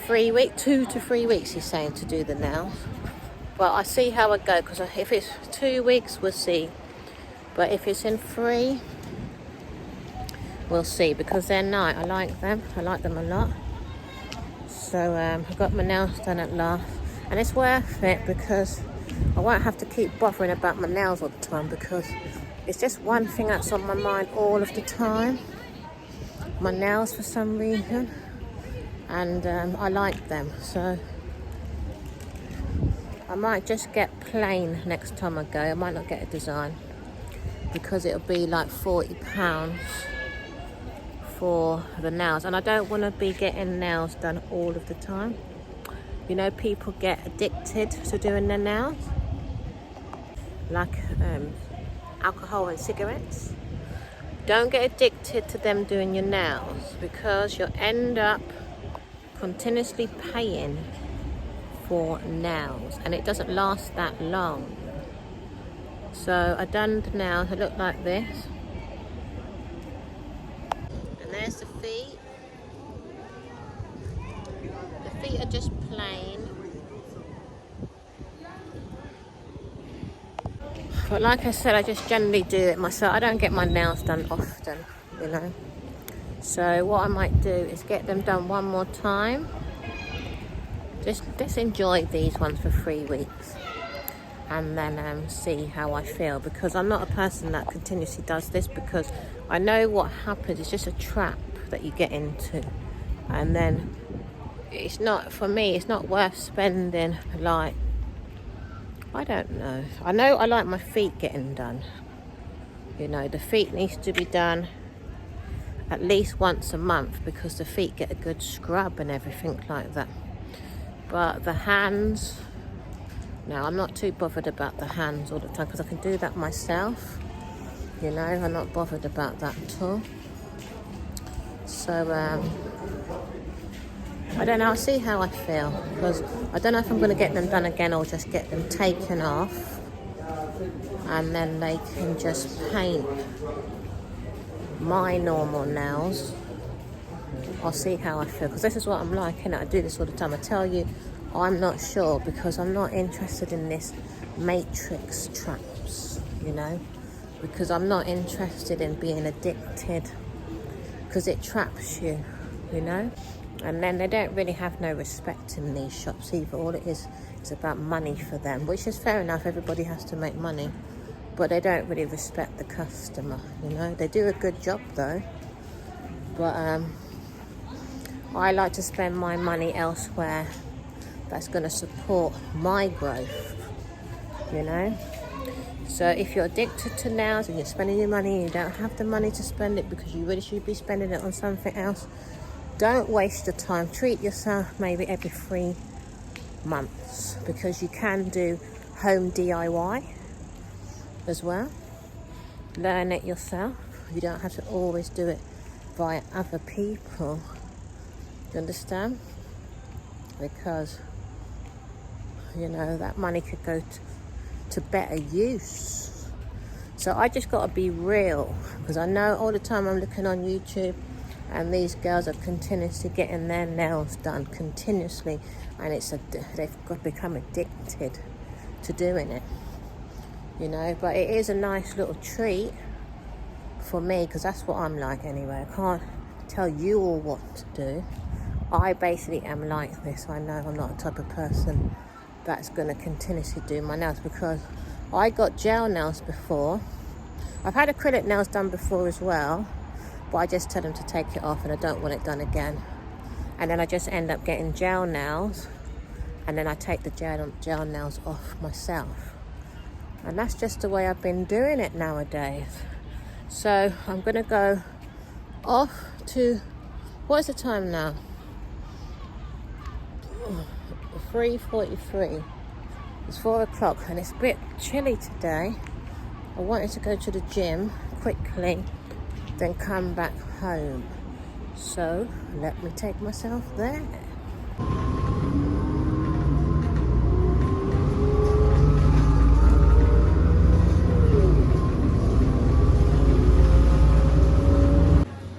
Speaker 1: 2 to 3 weeks, he's saying, to do the nails. But I see how I go, because if it's 2 weeks, we'll see. But if it's in 3, we'll see, because they're nice. I like them a lot. So I got my nails done at last, and it's worth it, because I won't have to keep bothering about my nails all the time, because it's just one thing that's on my mind all of the time. My nails, for some reason, and I like them, so I might just get plain next time I go. I might not get a design, because it'll be like £40 for the nails, and I don't want to be getting nails done all of the time. You know, people get addicted to doing their nails, like alcohol and cigarettes. Don't get addicted to them doing your nails, because you'll end up continuously paying for nails, and it doesn't last that long. So I done the nails. They look like this, and there's the feet. The feet are just plain. But like I said, I just generally do it myself. I don't get my nails done often, you know. So what I might do is get them done one more time. Just enjoy these ones for 3 weeks, and then see how I feel, because I'm not a person that continuously does this, because I know what happens. It's just a trap that you get into, and then it's not, for me, it's not worth spending, like, I don't know. I know I like my feet getting done. You know, the feet needs to be done at least once a month, because the feet get a good scrub and everything like that. But the hands, no, I'm not too bothered about the hands all the time, because I can do that myself. You know, I'm not bothered about that at all. So, I don't know, I'll see how I feel, because I don't know if I'm going to get them done again or just get them taken off, and then they can just paint my normal nails. I'll see how I feel, because this is what I'm like, and I do this all the time. I tell you, I'm not sure, because I'm not interested in this matrix traps, you know, because I'm not interested in being addicted, because it traps you, you know. And then they don't really have no respect in these shops either. All it is about money for them, which is fair enough. Everybody has to make money, but they don't really respect the customer, you know. They do a good job though, but I like to spend my money elsewhere that's going to support my growth, you know. So if you're addicted to nails and you're spending your money and you don't have the money to spend it, because you really should be spending it on something else, don't waste your time. Treat yourself maybe every 3 months, because you can do home DIY as well. Learn it yourself. You don't have to always do it via other people. You understand? Because, you know, that money could go to better use. So I just got to be real, because I know all the time I'm looking on YouTube and these girls are continuously getting their nails done continuously, and they've become addicted to doing it, you know. But it is a nice little treat for me, because that's what I'm like anyway. I can't tell you all what to do. I basically am like this. I know I'm not the type of person that's going to continuously do my nails, because I got gel nails before. I've had acrylic nails done before as well, but I just tell them to take it off and I don't want it done again. And then I just end up getting gel nails, and then I take the gel nails off myself. And that's just the way I've been doing it nowadays. So I'm going to go off to, what is the time now? 3:43. It's 4 o'clock and it's a bit chilly today. I wanted to go to the gym quickly, then come back home. So let me take myself there.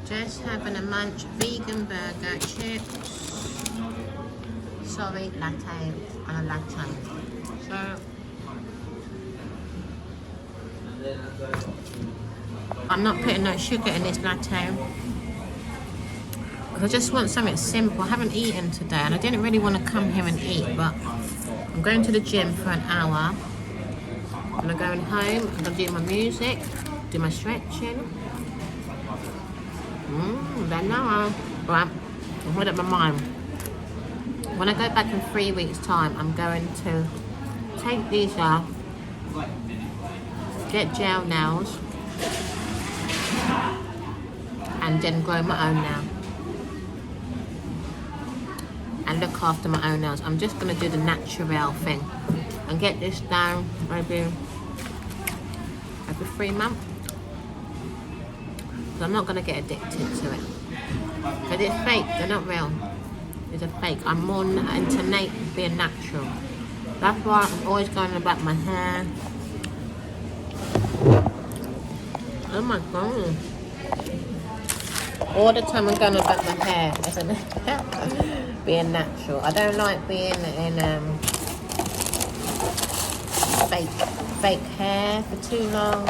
Speaker 1: Just having a munch, vegan burger, chips. Sorry, latte and a latte. So I'm not putting no sugar in this latte. I just want something simple. I haven't eaten today and I didn't really want to come here and eat, but I'm going to the gym for an hour. I'm going home, I'm going to do my music, do my stretching. Then now I've made up my mind. When I go back in 3 weeks' time, I'm going to take these off, get gel nails, and then grow my own nail. And look after my own nails. I'm just going to do the natural thing and get this down maybe every 3 months. So I'm not going to get addicted to it. Because it's fake, they're not real. It's a fake. I'm more into being natural. That's why I'm always going about my hair. Oh my god. All the time I'm going about my hair, isn't it? Being natural. I don't like being in fake hair for too long.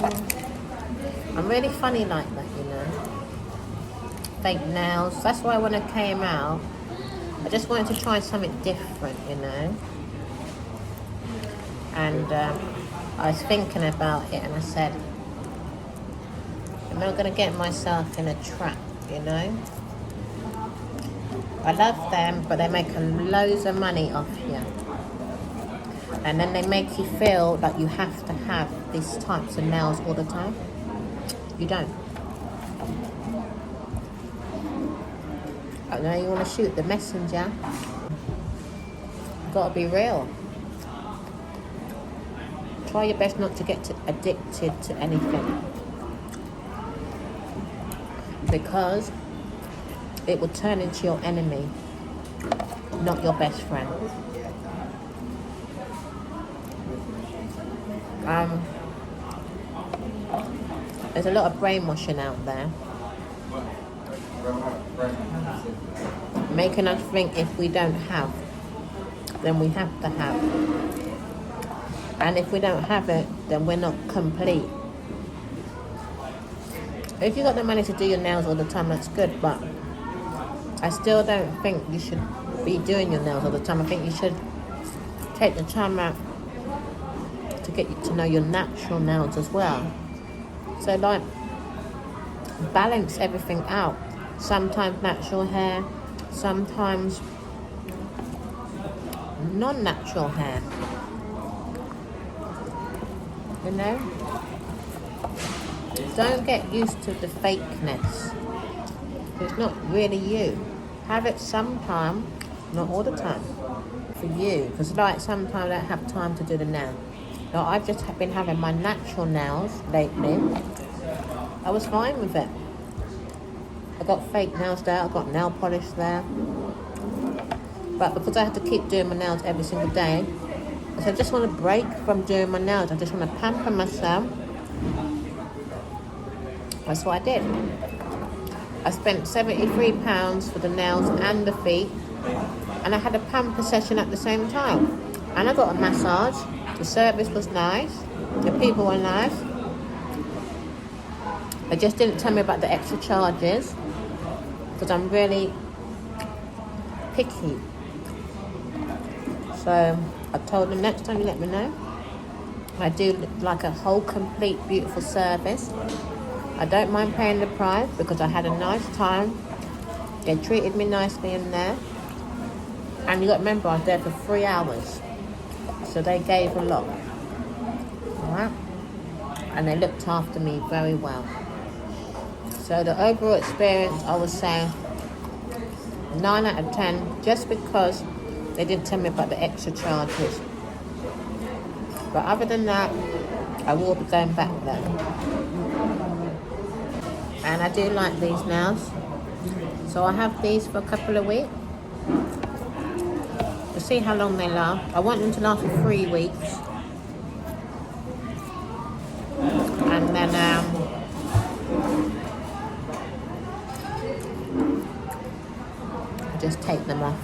Speaker 1: I'm really funny like that, you know. Fake nails. That's why when I came out, I just wanted to try something different, you know. And I was thinking about it and I said, I'm not going to get myself in a trap, you know. I love them, but they make loads of money off you. And then they make you feel like you have to have these types of nails all the time. You don't. I know you want to shoot the messenger. You've got to be real. Try your best not to get addicted to anything, because it will turn into your enemy, not your best friend. There's a lot of brainwashing out there, making us think if we don't have, then we have to have. And if we don't have it, then we're not complete. If you've got the money to do your nails all the time, that's good, but I still don't think you should be doing your nails all the time. I think you should take the time out to get you to know your natural nails as well. So like, balance everything out. Sometimes natural hair, sometimes non-natural hair. You know? Don't get used to the fakeness. It's not really you. Have it sometime, not all the time. for you, because like sometimes I don't have time to do the nail. Now I've just been having my natural nails lately. I was fine with it. I got fake nails there, I got nail polish there. But because I had to keep doing my nails every single day, I said I just want to break from doing my nails. I just want to pamper myself. That's what I did. I spent £73 for the nails and the feet, and I had a pamper session at the same time. And I got a massage. The service was nice. The people were nice. They just didn't tell me about the extra charges, because I'm really picky. So I told them, next time you let me know. I do like a whole complete beautiful service. I don't mind paying the price because I had a nice time. They treated me nicely in there. And you got to remember, I was there for 3 hours. So they gave a lot. Alright? And they looked after me very well. So the overall experience, I would say 9 out of 10, just because they didn't tell me about the extra charges. But other than that, I will be going back there. And I do like these nails. So I have these for a couple of weeks. To see how long they last. I want them to last for 3 weeks. And then I just take them off.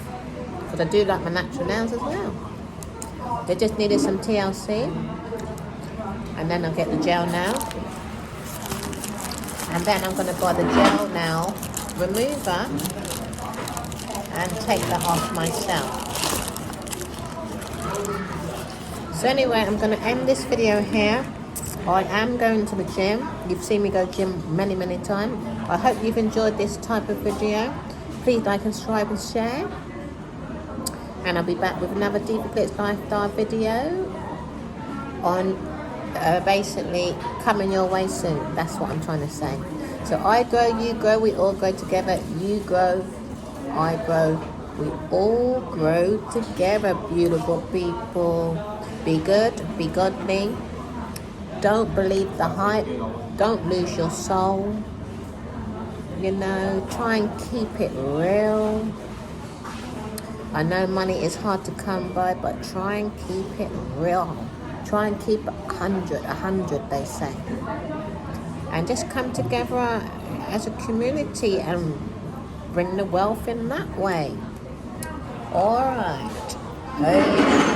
Speaker 1: Because I do like my natural nails as well. They just needed some TLC. And then I'll get the gel nail. And then I'm going to buy the gel nail remover and take that off myself. So anyway, I'm going to end this video here. I am going to the gym. You've seen me go gym many, many times. I hope you've enjoyed this type of video. Please like and subscribe and share. And I'll be back with another Divaglitz lifestyle video on basically coming your way soon. That's what I'm trying to say. So I grow, you grow, we all grow together. You grow, I grow, we all grow together, beautiful people. Be good, be godly. Don't believe the hype. Don't lose your soul. You know, try and keep it real. I know money is hard to come by, but try and keep it real. Try and keep 100 they say. And just come together as a community and bring the wealth in that way. Alright. Hey.